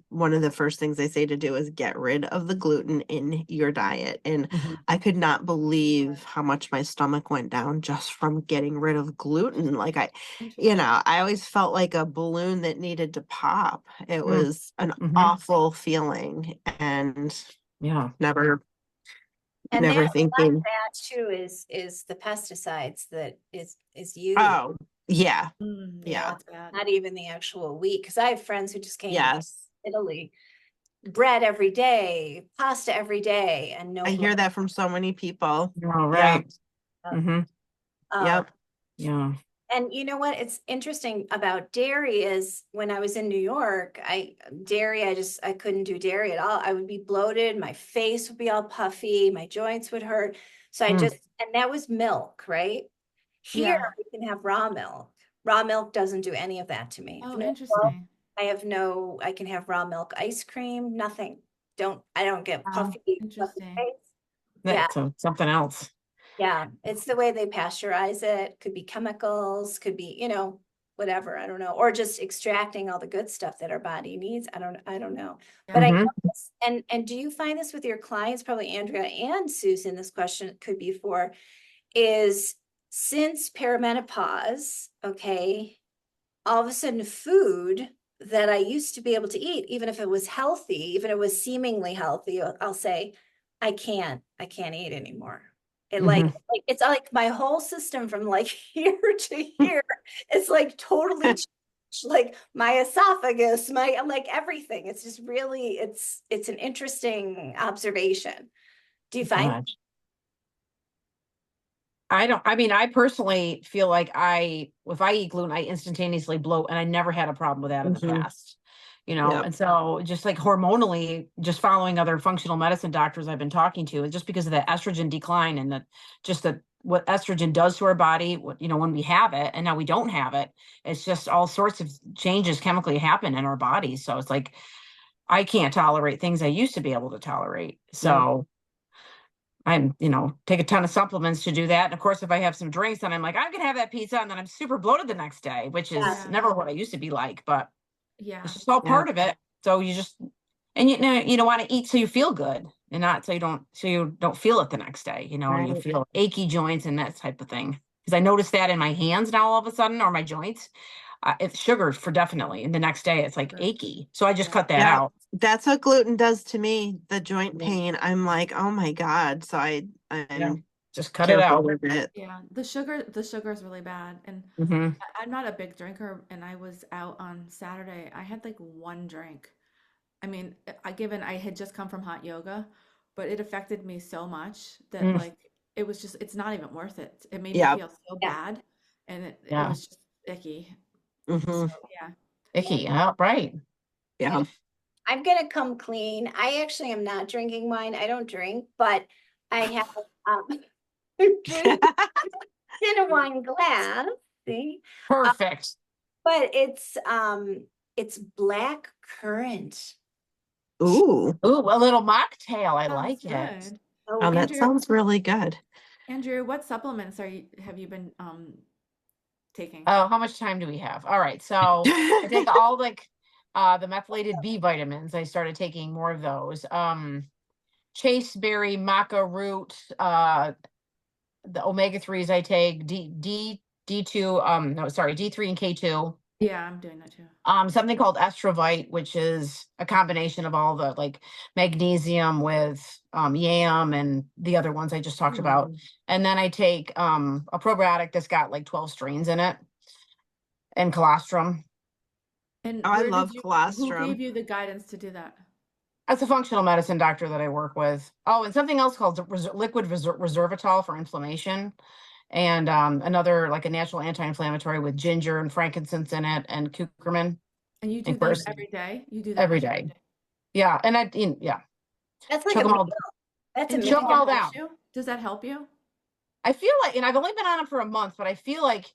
Speaker 4: one of the first things they say to do is get rid of the gluten in your diet. And
Speaker 2: Mhm.
Speaker 4: I could not believe how much my stomach went down just from getting rid of gluten. Like
Speaker 3: Interesting.
Speaker 4: I always felt like a balloon that needed to pop. It
Speaker 2: Mm.
Speaker 4: was an
Speaker 2: Mhm.
Speaker 4: awful feeling and
Speaker 2: Yeah.
Speaker 4: never,
Speaker 1: And that
Speaker 4: never
Speaker 1: a lot of
Speaker 4: thinking,
Speaker 1: that too is the pesticides that is used.
Speaker 4: oh, yeah,
Speaker 3: Yeah,
Speaker 4: yeah,
Speaker 3: that's bad.
Speaker 1: Not even the actual wheat, because I have friends who just came from
Speaker 4: yes.
Speaker 1: Italy, bread every day, pasta every day, and no
Speaker 4: I
Speaker 1: blood.
Speaker 4: hear that from so many people.
Speaker 2: All
Speaker 4: Yeah,
Speaker 2: right. Mhm.
Speaker 1: Um,
Speaker 4: yep.
Speaker 2: Yeah.
Speaker 1: and you know what? It's interesting about dairy is when I was in New York, I couldn't do dairy at all. I would be bloated, my face would be all puffy, my joints would hurt. So
Speaker 2: Mm.
Speaker 1: and that was milk, right? Here
Speaker 3: Yeah.
Speaker 1: we can have raw milk. Raw milk doesn't do any of that to me.
Speaker 3: Oh,
Speaker 1: No milk,
Speaker 3: interesting.
Speaker 1: I can have raw milk ice cream, nothing. I don't get
Speaker 4: Wow.
Speaker 1: puffy
Speaker 3: Interesting.
Speaker 1: face. Yeah,
Speaker 2: That's something else.
Speaker 1: yeah. It's the way they pasteurize it. Could be chemicals, could be, whatever, I don't know, or just extracting all the good stuff that our body needs. I don't know. But I
Speaker 3: Yeah.
Speaker 2: Mhm.
Speaker 1: guess, and do you find this with your clients, probably Andrea and Susan, this question could be for, is since perimenopause, okay, all of a sudden food that I used to be able to eat, even if it was healthy, even if it was seemingly healthy, I'll say, I can't eat anymore. It
Speaker 2: Mhm.
Speaker 1: like it's like my whole system from like here to here, it's like totally changed. Like my esophagus, my like everything. It's just really, it's an interesting observation. Do you find?
Speaker 2: God. I mean, I personally feel like if I eat gluten, I instantaneously bloat, and I never had a problem with that in the
Speaker 4: Mhm.
Speaker 2: past,
Speaker 4: Yep.
Speaker 2: and so just like hormonally, just following other functional medicine doctors I've been talking to, just because of the estrogen decline and what estrogen does to our body, when we have it and now we don't have it, it's just all sorts of changes chemically happen in our bodies. So it's like, I can't tolerate things I used to be able to tolerate.
Speaker 4: Yep.
Speaker 2: So take a ton of supplements to do that. And of course, if I have some drinks, then I'm like, I can have that pizza, and then I'm super bloated the next day, which is
Speaker 3: Yeah.
Speaker 2: never what I used to be like, but
Speaker 3: Yeah.
Speaker 2: it's just all
Speaker 4: Yep.
Speaker 2: part of it. So and you want to eat so you feel good and not so you don't feel it the next day, and you
Speaker 4: Right.
Speaker 2: feel achy joints and that type of thing. Because I noticed that in my hands now all of a sudden, or my joints, it's sugar for definitely. And the next day it's like
Speaker 3: Sure.
Speaker 2: achy. So I just
Speaker 3: Yeah.
Speaker 2: cut that
Speaker 4: Yeah,
Speaker 2: out.
Speaker 4: that's what gluten does to me. The joint
Speaker 2: Yeah.
Speaker 4: pain. I'm like, oh my God. So
Speaker 2: Yeah. Just cut it
Speaker 4: careful
Speaker 2: out.
Speaker 4: with it.
Speaker 3: Yeah, the sugar is really bad, and
Speaker 2: Hmm.
Speaker 3: I'm not a big drinker, and I was out on Saturday. I had like one drink. I mean, given I had just come from hot yoga, but it affected me so much that
Speaker 2: Mm,
Speaker 3: like it was just it's not even worth it. It made me
Speaker 4: Yeah.
Speaker 3: feel so
Speaker 1: Yeah.
Speaker 3: bad, and it
Speaker 2: yeah.
Speaker 3: was just icky. So
Speaker 4: Hmm.
Speaker 3: yeah.
Speaker 2: Icky. Yeah, right.
Speaker 4: Yeah.
Speaker 1: I'm gonna come clean. I actually am not drinking wine. I don't drink, but I have um drink in a wine glass. See? Uh,
Speaker 2: Perfect.
Speaker 1: but it's black currant.
Speaker 4: Ooh.
Speaker 2: Ooh, a little mocktail. I
Speaker 3: Sounds
Speaker 2: like it.
Speaker 3: good.
Speaker 1: So
Speaker 4: Oh, that
Speaker 3: Andrew,
Speaker 4: sounds really good.
Speaker 3: what supplements have you been taking?
Speaker 2: Oh, how much time do we have? All right. So I take all like the methylated B vitamins. I started taking more of those. Chaseberry, maca root, the omega-3s I take, D2, no, sorry, D3 and K2.
Speaker 3: Yeah, I'm doing that too.
Speaker 2: Something called Estrovite, which is a combination of all the like magnesium with yam and the other ones I just talked about. And then I take a probiotic that's got like 12 strains in it and colostrum.
Speaker 3: And
Speaker 4: Oh, I love
Speaker 3: who gave
Speaker 4: colostrum.
Speaker 3: you the guidance to do that?
Speaker 2: That's a functional medicine doctor that I work with. Oh, and something else called liquid resveratrol for inflammation, and another like a natural anti-inflammatory with ginger and frankincense in it, and curcumin
Speaker 3: And you do
Speaker 2: and
Speaker 3: those
Speaker 2: quercetin
Speaker 3: every day? You do that
Speaker 2: every
Speaker 3: much
Speaker 2: day.
Speaker 3: every day?
Speaker 2: Yeah, and yeah,
Speaker 1: that's like
Speaker 2: chug
Speaker 1: a
Speaker 2: them
Speaker 1: meal.
Speaker 2: all,
Speaker 1: That's a
Speaker 3: And do you
Speaker 2: chug
Speaker 1: meal.
Speaker 2: them
Speaker 3: think it
Speaker 2: all
Speaker 3: helps
Speaker 2: down.
Speaker 3: you? Does that help you?
Speaker 2: I feel like, and I've only been on it for a month, but I feel like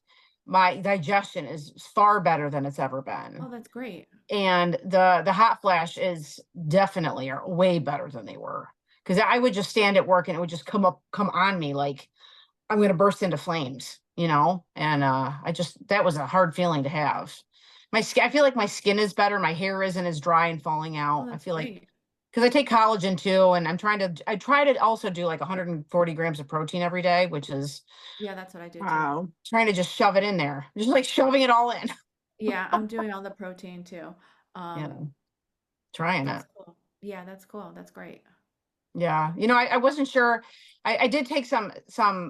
Speaker 2: my digestion is far better than it's ever been.
Speaker 3: Oh, that's great.
Speaker 2: And the hot flash is definitely are way better than they were, because I would just stand at work and it would just come on me like I'm going to burst into flames, and I just that was a hard feeling to have. My skin, I feel like my skin is better, my hair isn't as dry and falling
Speaker 3: Oh,
Speaker 2: out. I
Speaker 3: that's
Speaker 2: feel like,
Speaker 3: great.
Speaker 2: because I take collagen too, and I try to also do like 140 grams of protein every day, which is
Speaker 3: Yeah, that's what I do too.
Speaker 4: Wow.
Speaker 2: trying to just shove it in there, just like shoving it all in.
Speaker 3: Yeah, I'm doing all the protein too.
Speaker 2: Yeah,
Speaker 3: Um,
Speaker 2: trying it.
Speaker 3: that's cool. Yeah, that's cool. That's great.
Speaker 2: Yeah. I wasn't sure. I did take some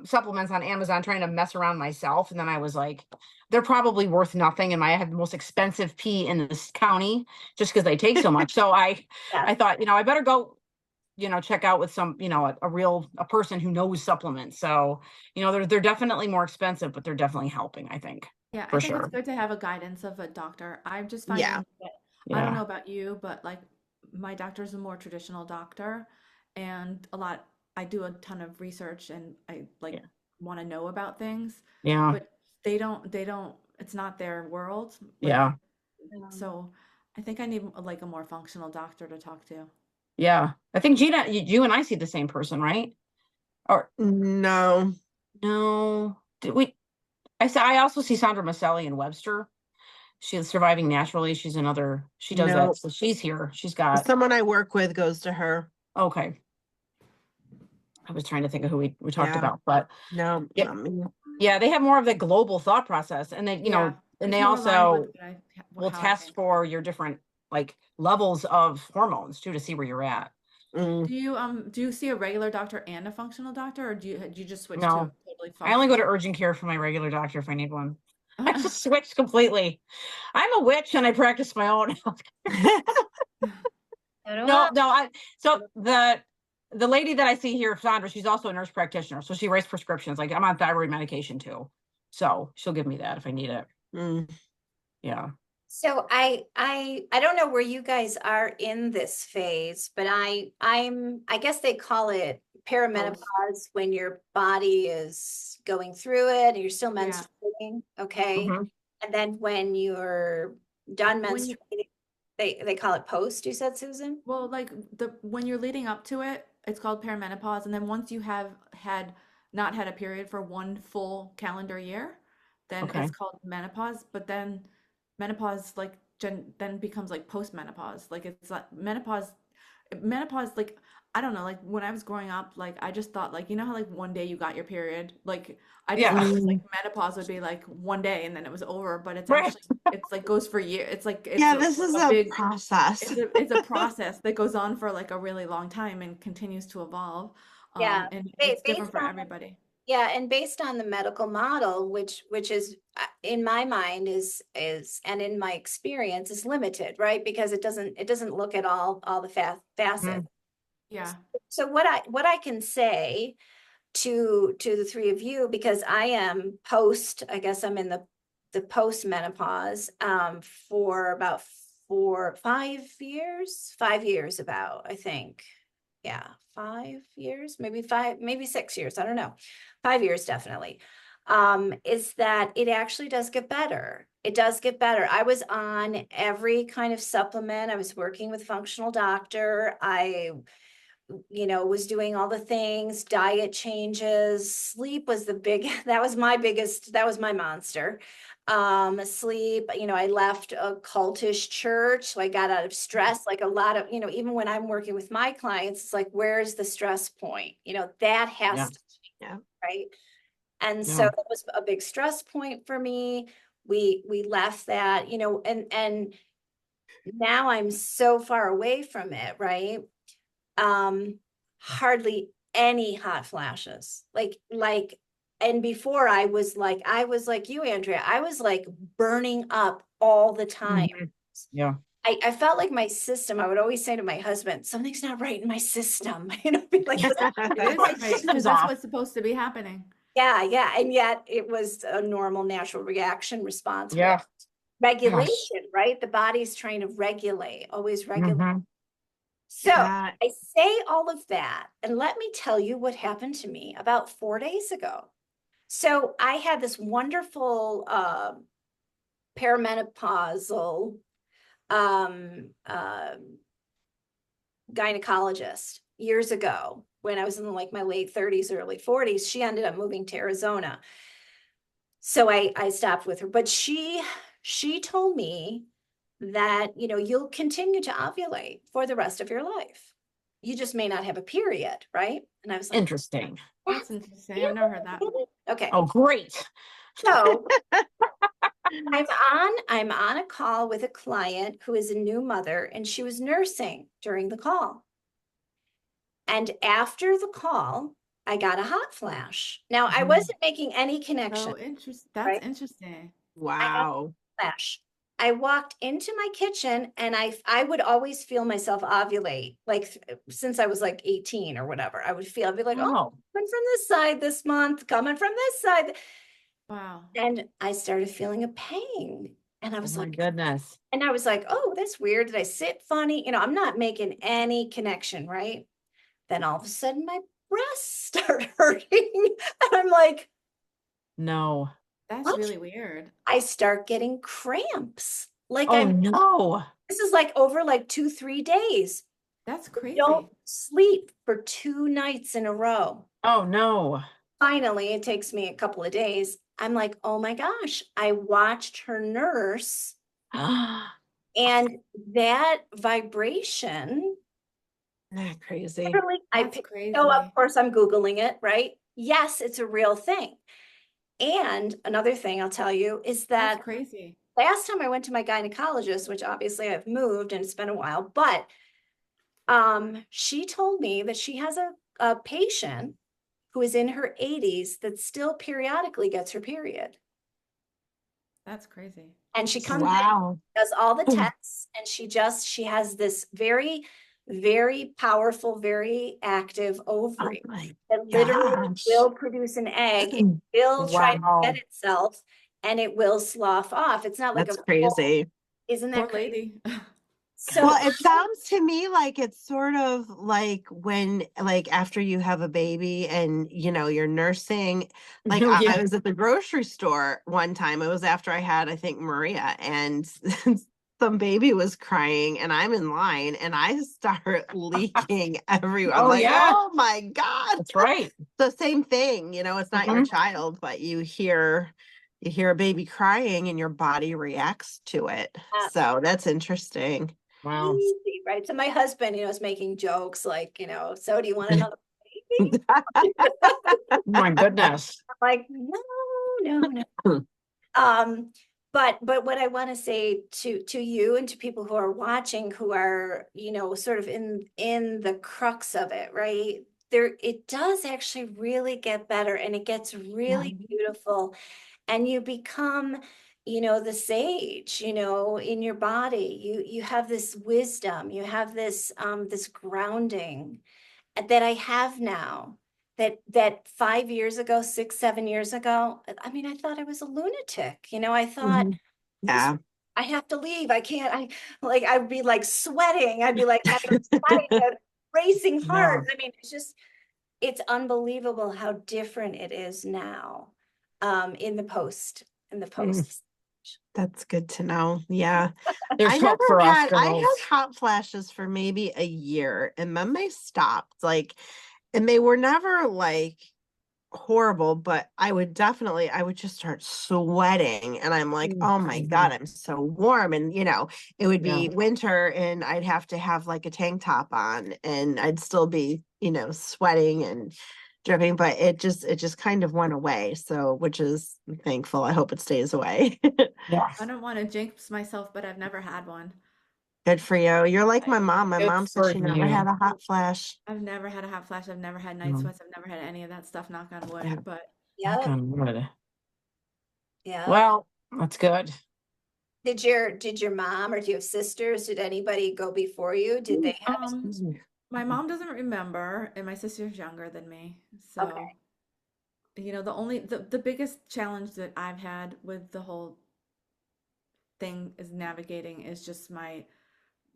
Speaker 2: supplements on Amazon trying to mess around myself. And then I was like, they're probably worth nothing. And I have the most expensive pee in this county just because they take so much. So I
Speaker 1: Yes.
Speaker 2: thought, I better go, check out with some, a person who knows supplements. So, they're definitely more expensive, but they're definitely helping, I think,
Speaker 3: Yeah, I
Speaker 2: for
Speaker 3: think it's
Speaker 2: sure.
Speaker 3: good to have a guidance of a doctor. I'm just
Speaker 4: Yeah.
Speaker 3: finding that I don't
Speaker 2: Yeah.
Speaker 3: know about you, but like my doctor's a more traditional doctor, and I do a ton of research and I like
Speaker 2: Yeah.
Speaker 3: want to know about things,
Speaker 2: Yeah.
Speaker 3: but they don't, it's not their world. Like,
Speaker 2: Yeah.
Speaker 3: so I think I need like a more functional doctor to talk to.
Speaker 2: Yeah. I think Gina, you and I see the same person, right? Or
Speaker 4: No.
Speaker 2: no, did we? I also see Sandra Maselli in Webster. She's surviving naturally. She does that.
Speaker 4: No.
Speaker 2: So she's here. She's got,
Speaker 4: Someone I work with goes to her.
Speaker 2: okay. I was trying to think of who we talked
Speaker 4: Yeah.
Speaker 2: about, but
Speaker 4: No,
Speaker 2: yeah,
Speaker 4: not me.
Speaker 2: yeah, they have more of the global thought process, and they,
Speaker 3: Yeah,
Speaker 2: and
Speaker 3: it's
Speaker 2: they
Speaker 3: more aligned with
Speaker 2: also
Speaker 3: what
Speaker 2: will
Speaker 3: how I
Speaker 2: test
Speaker 3: think.
Speaker 2: for your different like levels of hormones too to see where you're at.
Speaker 4: Mm.
Speaker 3: Do you see a regular doctor and a functional doctor, or do you just switch to a
Speaker 2: No,
Speaker 3: totally
Speaker 2: I only go to
Speaker 3: functional?
Speaker 2: urgent care for my regular doctor if I need one. I just switched completely. I'm a witch and I practice my own.
Speaker 1: So do
Speaker 2: No,
Speaker 1: I.
Speaker 2: no, so the lady that I see here, Sandra, she's also a nurse practitioner. So she writes prescriptions. Like I'm on thyroid medication too. So she'll give me that if I need it.
Speaker 4: Mm.
Speaker 2: Yeah.
Speaker 1: So I don't know where you guys are in this phase, but I guess they call it perimenopause when your body is going through it and you're still
Speaker 3: Yeah.
Speaker 1: menstruating, okay?
Speaker 2: Mhm.
Speaker 1: And then when you're done
Speaker 3: When you,
Speaker 1: menstruating, they call it post, you said, Susan?
Speaker 3: well, like when you're leading up to it, it's called perimenopause, and then once you have not had a period for one full calendar year, then
Speaker 2: Okay.
Speaker 3: it's called menopause. But then menopause then becomes like postmenopause. Like it's like menopause like I don't know, like when I was growing up, like I just thought like how like one day you got your period, like I just
Speaker 2: Yeah.
Speaker 3: thought it was like
Speaker 4: Mm.
Speaker 3: menopause would be like one day and then it was over, but it's
Speaker 2: Right.
Speaker 3: actually it's like goes for years. It's like
Speaker 4: Yeah, this is
Speaker 3: a
Speaker 4: a
Speaker 3: big
Speaker 4: process.
Speaker 3: it's a process that goes on for like a really long time and continues to evolve.
Speaker 1: Yeah.
Speaker 3: And
Speaker 1: Ba-
Speaker 3: it's different
Speaker 1: Based
Speaker 3: for
Speaker 1: on
Speaker 3: everybody.
Speaker 1: Yeah, and based on the medical model, which is in my mind is and in my experience is limited, right? Because it doesn't look at all the facets.
Speaker 3: Yeah.
Speaker 1: So what I can say to the three of you, because I am I guess I'm in the post menopause for about 5 years about, I think. Yeah, 5 years, maybe 6 years, I don't know. 5 years definitely. Is that it actually does get better. It does get better. I was on every kind of supplement. I was working with a functional doctor. I was doing all the things, diet changes, sleep was the big, that was my monster. Sleep, I left a cultish church, so I got out of stress, like a lot of, even when I'm working with my clients, it's like, where's the stress point? That has
Speaker 2: Yeah.
Speaker 1: to change,
Speaker 4: Yeah.
Speaker 1: right? And so
Speaker 2: Yeah.
Speaker 1: that was a big stress point for me. We left that, and now I'm so far away from it, right? Hardly any hot flashes. And before I was like you, Andrea, I was like burning up all the time.
Speaker 2: Mhm. Yeah.
Speaker 1: I felt like my system, I would always say to my husband, something's not right in my system. Be like,
Speaker 3: It is
Speaker 2: Right,
Speaker 3: right, because
Speaker 2: system's
Speaker 3: that's
Speaker 2: off.
Speaker 3: what's supposed to be happening.
Speaker 1: yeah. And yet it was a normal, natural reaction response.
Speaker 2: Yeah.
Speaker 1: Regulation, right? The body's trying to regulate, always regulate.
Speaker 2: Mhm.
Speaker 1: So
Speaker 4: Yeah.
Speaker 1: I say all of that, and let me tell you what happened to me about 4 days ago. So I had this wonderful perimenopausal um, uh, gynecologist years ago when I was in like my late 30s, early 40s. She ended up moving to Arizona. So I stopped with her, but she told me that, you'll continue to ovulate for the rest of your life. You just may not have a period, right? And I was like,
Speaker 2: Interesting.
Speaker 3: That's interesting. I've never heard that.
Speaker 1: okay.
Speaker 2: Oh, great.
Speaker 1: So I'm on a call with a client who is a new mother, and she was nursing during the call. And after the call, I got a hot flash. Now, I
Speaker 2: Mhm.
Speaker 1: wasn't making any connection,
Speaker 3: So interesting. That's
Speaker 1: right?
Speaker 3: interesting.
Speaker 1: I got
Speaker 4: Wow.
Speaker 1: a flash. I walked into my kitchen, and I would always feel myself ovulate, like since I was like 18 or whatever. I'd be like, oh,
Speaker 2: Oh,
Speaker 1: coming from this side this month, coming from this side.
Speaker 3: Wow.
Speaker 1: And I started feeling a pain. And I
Speaker 2: oh
Speaker 1: was
Speaker 2: my
Speaker 1: like,
Speaker 2: goodness.
Speaker 1: oh, that's weird. Did I sit funny? I'm not making any connection, right? Then all of a sudden my breasts start hurting. And I'm like,
Speaker 2: No.
Speaker 3: That's
Speaker 1: what?
Speaker 3: really weird.
Speaker 1: I start getting cramps.
Speaker 2: Oh no.
Speaker 1: This is like over like 2, 3 days.
Speaker 3: That's
Speaker 1: Don't
Speaker 3: crazy.
Speaker 1: sleep for 2 nights in a row.
Speaker 2: Oh no.
Speaker 1: Finally, it takes me a couple of days. I'm like, oh my gosh, I watched her nurse, and that vibration,
Speaker 4: That crazy.
Speaker 1: literally,
Speaker 3: That's
Speaker 1: so of
Speaker 3: crazy.
Speaker 1: course I'm Googling it, right? Yes, it's a real thing. And another thing I'll tell you is
Speaker 3: That's
Speaker 1: that
Speaker 3: crazy.
Speaker 1: last time I went to my gynecologist, which obviously I've moved and it's been a while, but she told me that she has a patient who is in her 80s that still periodically gets her period.
Speaker 3: That's crazy.
Speaker 1: And she comes in,
Speaker 4: Wow.
Speaker 1: does all the tests, and she has this very, very powerful, very active
Speaker 4: Oh
Speaker 1: ovary
Speaker 4: my
Speaker 1: that literally
Speaker 4: gosh.
Speaker 1: will produce an egg. It will try to
Speaker 2: Wow.
Speaker 1: get itself, and it will slough off. It's not like
Speaker 4: That's
Speaker 1: a
Speaker 4: crazy.
Speaker 1: isn't
Speaker 3: Poor
Speaker 1: that crazy?
Speaker 3: lady.
Speaker 1: So
Speaker 4: Well, it sounds to me like it's sort of like when, like, after you have a baby and, you're nursing. Like, I
Speaker 2: Yeah.
Speaker 4: was at the grocery store one time. It was after I had, I think, Maria, and some baby was crying, and I'm in line, and I start leaking everywhere. I'm
Speaker 2: Oh
Speaker 4: like,
Speaker 2: yeah.
Speaker 4: oh my God.
Speaker 2: That's right.
Speaker 4: The same thing, it's not your
Speaker 2: Mhm.
Speaker 4: child, but you hear a baby crying and your body reacts to it. So that's interesting.
Speaker 2: Wow.
Speaker 1: easy, right? So my husband, is making jokes like, so do you want another baby?
Speaker 2: Oh my goodness.
Speaker 1: I'm like, no. But what I want to say to you and to people who are watching, who are, sort of in the crux of it, right? it does actually really get better, and it gets really beautiful, and you become, the sage, in your body. You have this wisdom, you have this grounding that I have now. That 5 years ago, 6, 7 years ago, I mean, I thought I was a lunatic. I thought
Speaker 4: Mhm.
Speaker 1: this,
Speaker 4: Yeah.
Speaker 1: I have to leave. I can't. I'd be like sweating. I'd be like having a fight, a racing
Speaker 2: Yeah.
Speaker 1: heart. I mean, it's unbelievable how different it is now, in the
Speaker 4: Mm,
Speaker 1: post.
Speaker 4: that's good to know. Yeah.
Speaker 2: There's
Speaker 4: I
Speaker 2: hope
Speaker 4: never
Speaker 2: for us
Speaker 4: had, I had
Speaker 2: girls.
Speaker 4: hot flashes for maybe a year and then they stopped. Like, and they were never like horrible, but I would just start sweating and I'm like, oh my God, I'm so warm. And it would
Speaker 2: Yeah.
Speaker 4: be winter and I'd have to have like a tank top on and I'd still be, sweating and dripping, but it just kind of went away. So, which is thankful. I hope it stays away.
Speaker 2: Yeah.
Speaker 3: I don't want to jinx myself, but I've never had one.
Speaker 4: Good for you. You're like my
Speaker 3: I,
Speaker 4: mom. My
Speaker 2: Good
Speaker 4: mom said
Speaker 2: for
Speaker 4: she never had
Speaker 2: you.
Speaker 4: a hot flash.
Speaker 3: I've never had a hot flash. I've never had night
Speaker 2: Mm.
Speaker 3: sweats. I've never had any of that stuff, knock on wood.
Speaker 4: Yeah.
Speaker 3: But
Speaker 2: Knock
Speaker 1: Yep.
Speaker 2: on wood.
Speaker 1: Yeah.
Speaker 2: Well, that's good.
Speaker 1: Did your mom, or do you have sisters? Did anybody go before you? Did they have?
Speaker 3: my mom doesn't remember, and my sister's younger than me. So,
Speaker 1: Okay.
Speaker 3: the biggest challenge that I've had with the whole thing is navigating is just my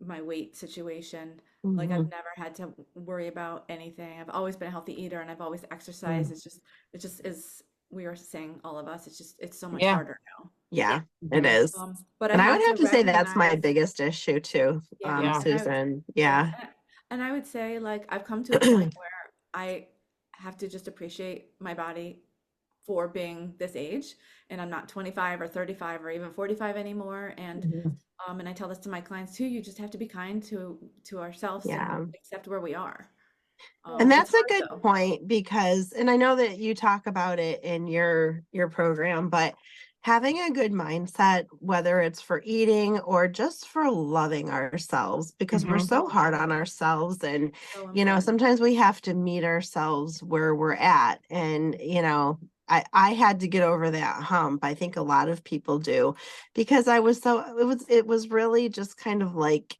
Speaker 3: weight situation. Like I've
Speaker 4: Mhm.
Speaker 3: never had to worry about anything. I've always been a healthy eater and I've always exercised.
Speaker 2: Mm.
Speaker 3: It just is, we were saying, all of us, it's so much
Speaker 2: Yeah.
Speaker 3: harder now.
Speaker 4: Yeah, it
Speaker 2: Mhm.
Speaker 4: is.
Speaker 3: But I
Speaker 4: And I would
Speaker 3: have
Speaker 4: have
Speaker 3: to
Speaker 4: to say that's my
Speaker 3: recognize,
Speaker 4: biggest issue too,
Speaker 3: yeah,
Speaker 2: Yeah.
Speaker 4: Susan.
Speaker 3: yeah,
Speaker 4: Yeah.
Speaker 3: and I would say like I've come to a point where I have to just appreciate my body for being this age, and I'm not 25 or 35 or even 45 anymore.
Speaker 2: Mhm.
Speaker 3: And I tell this to my clients too, you just have to be kind to ourselves and
Speaker 4: Yeah.
Speaker 3: accept where we are.
Speaker 4: And
Speaker 3: It's
Speaker 4: that's a
Speaker 3: hard
Speaker 4: good
Speaker 3: though.
Speaker 4: point because, and I know that you talk about it in your program, but having a good mindset, whether it's for eating or just for loving ourselves, because we're
Speaker 2: Mhm.
Speaker 4: so hard on ourselves. And,
Speaker 3: So important.
Speaker 4: sometimes we have to meet ourselves where we're at. And, I had to get over that hump. I think a lot of people do because it was really just kind of like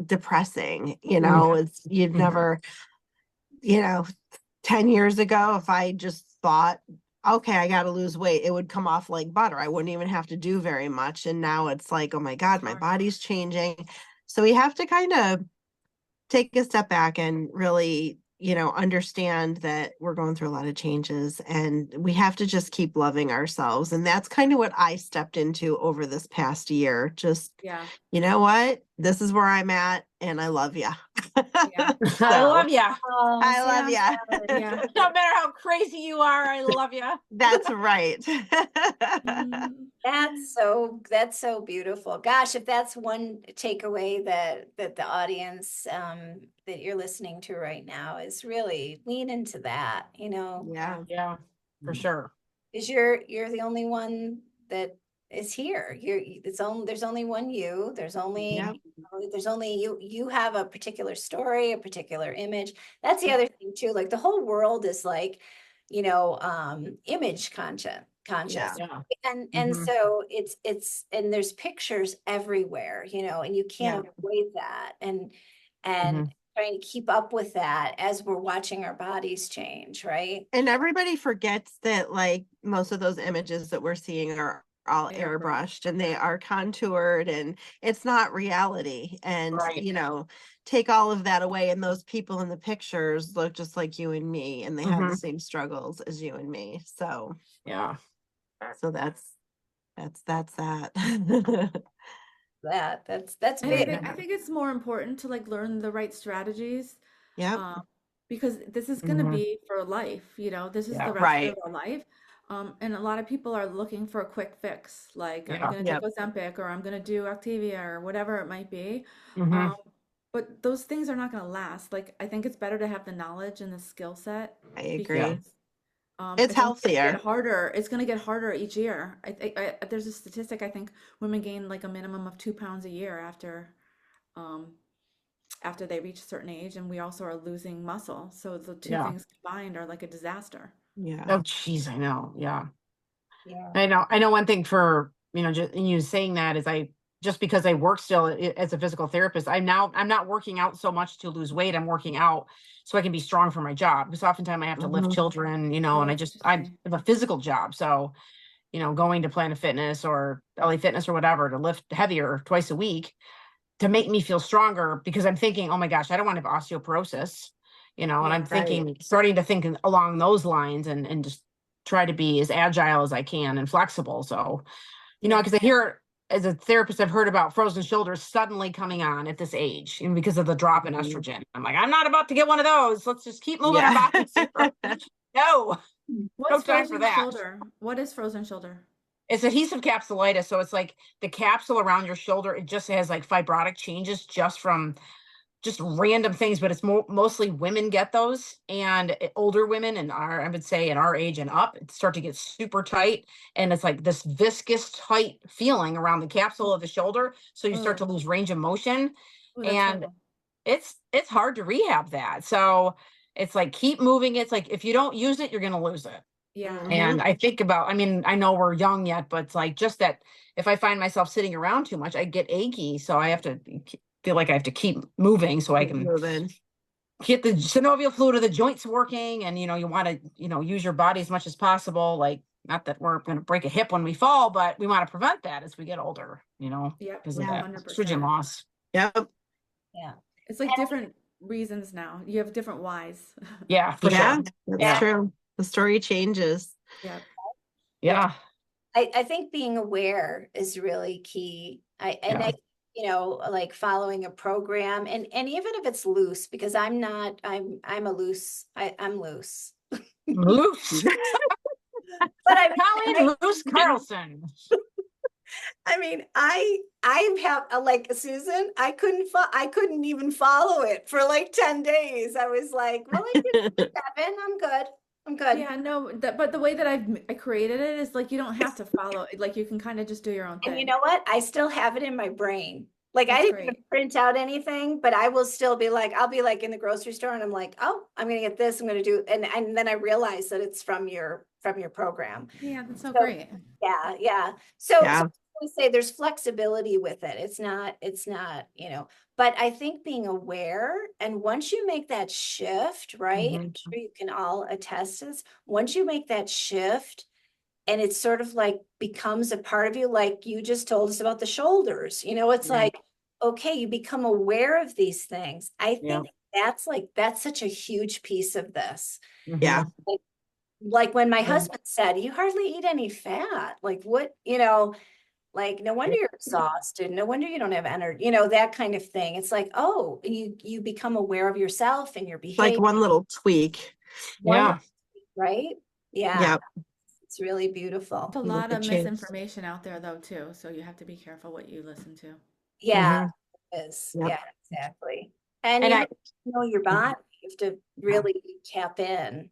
Speaker 4: depressing,
Speaker 2: Yeah.
Speaker 4: it's, you've
Speaker 2: Mhm.
Speaker 4: never, you know, 10 years ago, if I just thought, okay, I got to lose weight, it would come off like butter. I wouldn't even have to do very much. And now it's like, oh my
Speaker 3: It's
Speaker 4: God, my
Speaker 3: hard.
Speaker 4: body's changing. So we have to kind of take a step back and really, understand that we're going through a lot of changes and we have to just keep loving ourselves. And that's kind of what I stepped into over this past year. Just,
Speaker 3: Yeah.
Speaker 4: you know what? This is where I'm at and I love you.
Speaker 3: Yeah.
Speaker 2: I
Speaker 4: So
Speaker 2: love you.
Speaker 1: Oh,
Speaker 4: I love
Speaker 3: Yeah.
Speaker 4: you.
Speaker 3: Yeah.
Speaker 2: No matter how crazy you are, I love you.
Speaker 4: That's right.
Speaker 3: Mhm.
Speaker 1: that's so beautiful. Gosh, if that's one takeaway that the audience, that you're listening to right now, is really lean into that,
Speaker 4: Yeah.
Speaker 2: Yeah, for sure.
Speaker 1: because you're the only one that is here. There's only one you.
Speaker 4: Yeah.
Speaker 1: There's only you. You have a particular story, a particular image. That's the other thing too. Like the whole world is like, image conscious.
Speaker 4: Yeah.
Speaker 2: Yeah.
Speaker 1: And
Speaker 2: Mhm.
Speaker 1: so and there's pictures everywhere, and you
Speaker 4: Yeah.
Speaker 1: can't avoid that. And
Speaker 2: Mhm.
Speaker 1: trying to keep up with that as we're watching our bodies change, right?
Speaker 4: And everybody forgets that like most of those images that we're seeing are all
Speaker 3: Airbrush.
Speaker 4: airbrushed and they are contoured and it's not reality. And,
Speaker 2: Right.
Speaker 4: take all of that away and those people in the pictures look just like you and me and they have the
Speaker 2: Mhm.
Speaker 4: same struggles as you and me.
Speaker 2: Yeah.
Speaker 4: So that's that.
Speaker 1: That's
Speaker 3: And I
Speaker 1: big.
Speaker 3: think I think it's more important to like learn the right strategies,
Speaker 4: Yep.
Speaker 3: um, because this is going to
Speaker 2: Mhm.
Speaker 3: be for life, this is
Speaker 2: Yeah.
Speaker 3: the rest of
Speaker 4: Right.
Speaker 3: our life. And a lot of people are looking for a quick fix, like I'm
Speaker 2: Yeah.
Speaker 3: going to take
Speaker 4: Yep.
Speaker 3: Ozempic or I'm going to do Activia or whatever it might be.
Speaker 2: Mhm.
Speaker 3: Um, but those things are not going to last. Like I think it's better to have the knowledge and the skill set
Speaker 4: I
Speaker 2: Yeah.
Speaker 4: agree.
Speaker 3: because
Speaker 4: It's
Speaker 3: it's only going to get
Speaker 4: healthier.
Speaker 3: harder. It's going to get harder each year. There's a statistic, I think women gain like a minimum of 2 pounds a year um, after they reach a certain age, and we also are losing muscle. So the two
Speaker 2: Yeah.
Speaker 3: things combined are like a disaster.
Speaker 4: Yeah.
Speaker 2: Oh, geez, I know. Yeah.
Speaker 1: Yeah.
Speaker 2: I know one thing for, just you saying that is just because I work still as a physical therapist, I'm not working out so much to lose weight. I'm working out so I can be strong for my job. Because oftentimes I have to lift
Speaker 4: Mhm.
Speaker 2: children,
Speaker 3: Oh,
Speaker 2: and I
Speaker 3: that's
Speaker 2: have
Speaker 3: interesting.
Speaker 2: a physical job. So, going to Planet Fitness or LA Fitness or whatever to lift heavier twice a week to make me feel stronger, because I'm thinking, oh my gosh, I don't want to have osteoporosis, and
Speaker 3: Yeah.
Speaker 2: I'm thinking, starting to think along those lines and just try to be as agile as I can and flexible. So,
Speaker 3: Yeah.
Speaker 2: because I hear as a therapist, I've heard about frozen shoulders suddenly coming on at this age, and because of the drop in estrogen. I'm like, I'm not about to get one of those. Let's just keep moving our
Speaker 4: Yeah.
Speaker 2: bodies. No,
Speaker 3: What's
Speaker 2: time for
Speaker 3: frozen
Speaker 2: that.
Speaker 3: shoulder? What is frozen shoulder?
Speaker 2: It's adhesive capsulitis. So it's like the capsule around your shoulder, it just has like fibrotic changes just from just random things, but it's mostly women get those, and older women and I would say at our age and up, it start to get super tight, and it's like this viscous tight feeling around the capsule of the shoulder. So you start to
Speaker 3: Oh,
Speaker 2: lose range of motion,
Speaker 3: oh, that's
Speaker 2: and
Speaker 3: horrible.
Speaker 2: it's hard to rehab that. So it's like keep moving. It's like if you don't use it, you're gonna lose it.
Speaker 3: Yeah.
Speaker 2: And I think about, I know we're young yet, but it's like just that if I find myself sitting around too much, I get achy. So I have to feel like I have to keep moving so I
Speaker 4: Keep
Speaker 2: can
Speaker 4: moving.
Speaker 2: get the synovial fluid of the joints working. And, you want to, use your body as much as possible. Like, not that we're going to break a hip when we fall, but we want to prevent that as we get older,
Speaker 3: Yep.
Speaker 2: because of
Speaker 4: Yeah.
Speaker 2: that estrogen
Speaker 3: 100%.
Speaker 2: loss.
Speaker 4: Yep.
Speaker 1: Yeah.
Speaker 3: It's like different reasons now. You have different whys.
Speaker 2: Yeah, for
Speaker 4: Yeah,
Speaker 2: sure.
Speaker 4: that's
Speaker 2: Yeah.
Speaker 4: true. The story changes.
Speaker 3: Yeah.
Speaker 2: Yeah.
Speaker 1: I think being aware is really key.
Speaker 2: Yeah.
Speaker 1: Like following a program and even if it's loose, because I'm not, I'm I'm loose.
Speaker 2: Loose.
Speaker 1: But I
Speaker 2: Colleen Loose Carlson.
Speaker 1: I have like Susan, I couldn't even follow it for like 10 days. I was like, well, I did 7, I'm good. I'm good.
Speaker 3: Yeah, no, but the way that I created it is like you don't have to follow it. Like you can kind of just do your own
Speaker 1: And you
Speaker 3: thing.
Speaker 1: know what? I still have it in my brain. Like I
Speaker 3: That's
Speaker 1: didn't even
Speaker 3: great.
Speaker 1: print out anything, but I will still be like, I'll be like in the grocery store and I'm like, oh, I'm gonna get this, I'm gonna do, and then I realize that it's from your program.
Speaker 3: Yeah, that's so
Speaker 1: So
Speaker 3: great.
Speaker 1: yeah. So
Speaker 4: Yeah.
Speaker 1: I say there's flexibility with it. It's not, but I think being aware, and once you make that shift, right? I'm
Speaker 2: Mhm.
Speaker 1: sure you can all attest to this. Once you make that shift, and it's sort of like becomes a part of you, like you just told us about the shoulders, it's
Speaker 2: Yeah.
Speaker 1: like, okay, you become aware of these things. I
Speaker 2: Yeah.
Speaker 1: think that's such a huge piece of this.
Speaker 4: Yeah.
Speaker 2: Mhm.
Speaker 1: Like when my
Speaker 2: Yeah.
Speaker 1: husband said, you hardly eat any fat, like what, like no wonder you're exhausted, no wonder you don't have energy, that kind of thing. It's like, oh, you become aware of yourself and your
Speaker 4: Like
Speaker 1: behavior.
Speaker 4: one little tweak.
Speaker 2: Yeah.
Speaker 1: Right? Yeah,
Speaker 4: Yep.
Speaker 1: it's really beautiful.
Speaker 3: There's a
Speaker 4: Make
Speaker 3: lot
Speaker 4: a
Speaker 3: of
Speaker 4: change.
Speaker 3: misinformation out there though too, so you have to be careful what you listen to.
Speaker 1: Yeah,
Speaker 2: Mhm.
Speaker 1: it is.
Speaker 4: Yep.
Speaker 1: Yeah, exactly. And
Speaker 2: And
Speaker 1: you
Speaker 2: I,
Speaker 1: have to know your body. You have to really tap in.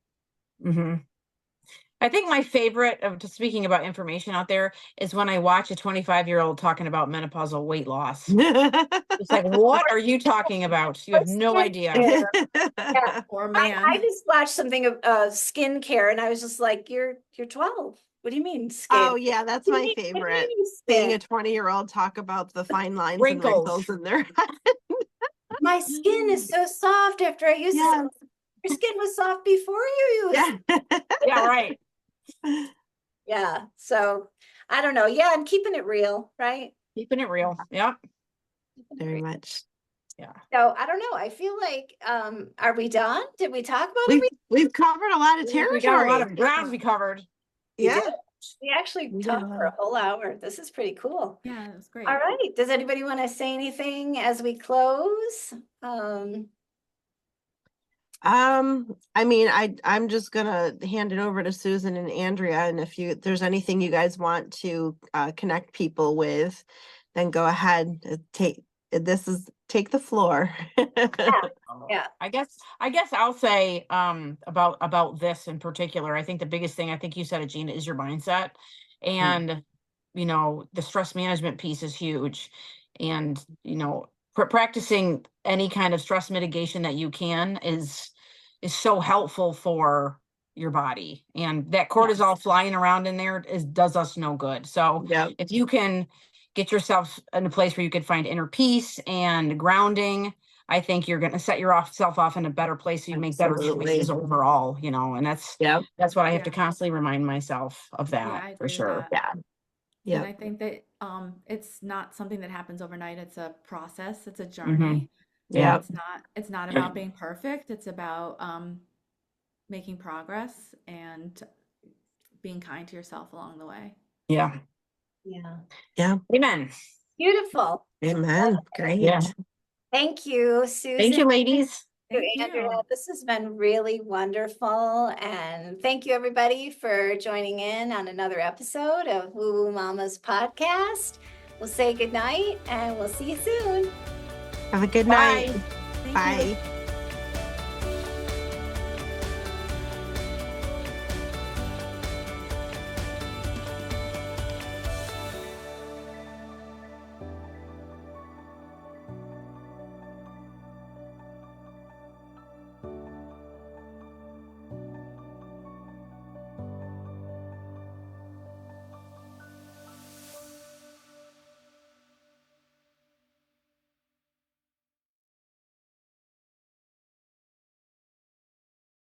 Speaker 2: mhm. I think my favorite of just speaking about information out there is when I watch a 25-year-old talking about menopausal weight loss. It's like, what are you talking about? You have no idea.
Speaker 1: Yeah.
Speaker 3: Poor
Speaker 1: I
Speaker 3: man.
Speaker 1: just watched something of skincare and I was just like, you're 12. What do you mean skin?
Speaker 4: Oh yeah, that's
Speaker 1: What do
Speaker 4: my
Speaker 1: you mean- what do you
Speaker 4: favorite.
Speaker 1: mean
Speaker 4: Seeing
Speaker 1: skin?
Speaker 4: a 20-year-old talk about the fine lines and
Speaker 2: Wrinkles.
Speaker 4: wrinkles in their
Speaker 1: My skin is so soft after I use this.
Speaker 4: Yeah.
Speaker 1: Your skin was soft before you used.
Speaker 4: Yeah.
Speaker 2: Yeah, right.
Speaker 1: Yeah. So I don't know. Yeah, and keeping it real, right?
Speaker 2: Keeping it real. Yeah.
Speaker 4: Very much.
Speaker 2: Yeah.
Speaker 1: So I don't know. I feel like are we done? Did we talk about
Speaker 4: We've
Speaker 1: everything?
Speaker 4: we've covered a lot of
Speaker 2: We got a lot
Speaker 4: territory.
Speaker 2: of ground we covered.
Speaker 1: We
Speaker 4: Yeah.
Speaker 1: did. We actually
Speaker 4: We did
Speaker 1: talked
Speaker 4: a lot
Speaker 1: for a
Speaker 4: of-
Speaker 1: whole hour. This is pretty cool.
Speaker 3: Yeah, that's great.
Speaker 1: All right. Does anybody want to say anything as we close?
Speaker 4: I mean, I'm just gonna hand it over to Susan and Andrea, and if there's anything you guys want to connect people with, then go ahead. Take the floor.
Speaker 1: Yeah.
Speaker 2: I guess I'll say about this in particular. I think the biggest thing, I think you said it, Gina, is your mindset. And the stress management piece is huge. And practicing any kind of stress mitigation that you can is so helpful for your body. And that cortisol flying around in there does us no good. So
Speaker 4: Yeah.
Speaker 2: if you can get yourself in a place where you could find inner peace and grounding, I think you're going to set yourself off in a better place. So you make better choices overall, you know, and that's what I have to constantly remind myself of that.
Speaker 3: Yeah, I
Speaker 2: for
Speaker 3: agree with
Speaker 2: sure.
Speaker 3: that.
Speaker 4: Yeah.
Speaker 3: And I think that it's not something that happens overnight. It's a process. It's a
Speaker 2: Mhm.
Speaker 3: journey.
Speaker 2: Yeah.
Speaker 3: It's not about being perfect. It's about making progress and being kind to yourself along the way.
Speaker 2: Yeah.
Speaker 1: Yeah.
Speaker 4: Yeah.
Speaker 2: Amen.
Speaker 1: Beautiful.
Speaker 4: Amen. Great.
Speaker 2: Yeah.
Speaker 1: Thank you, Susan.
Speaker 2: Thank you, ladies.
Speaker 3: Thank
Speaker 1: Andrea,
Speaker 3: you.
Speaker 1: this has been really wonderful. And thank you, everybody, for joining in on another episode of Woo Woo Mommas podcast. We'll say goodnight and we'll see you soon.
Speaker 4: Have a good
Speaker 2: Bye.
Speaker 4: night.
Speaker 3: Thank you.
Speaker 4: Bye.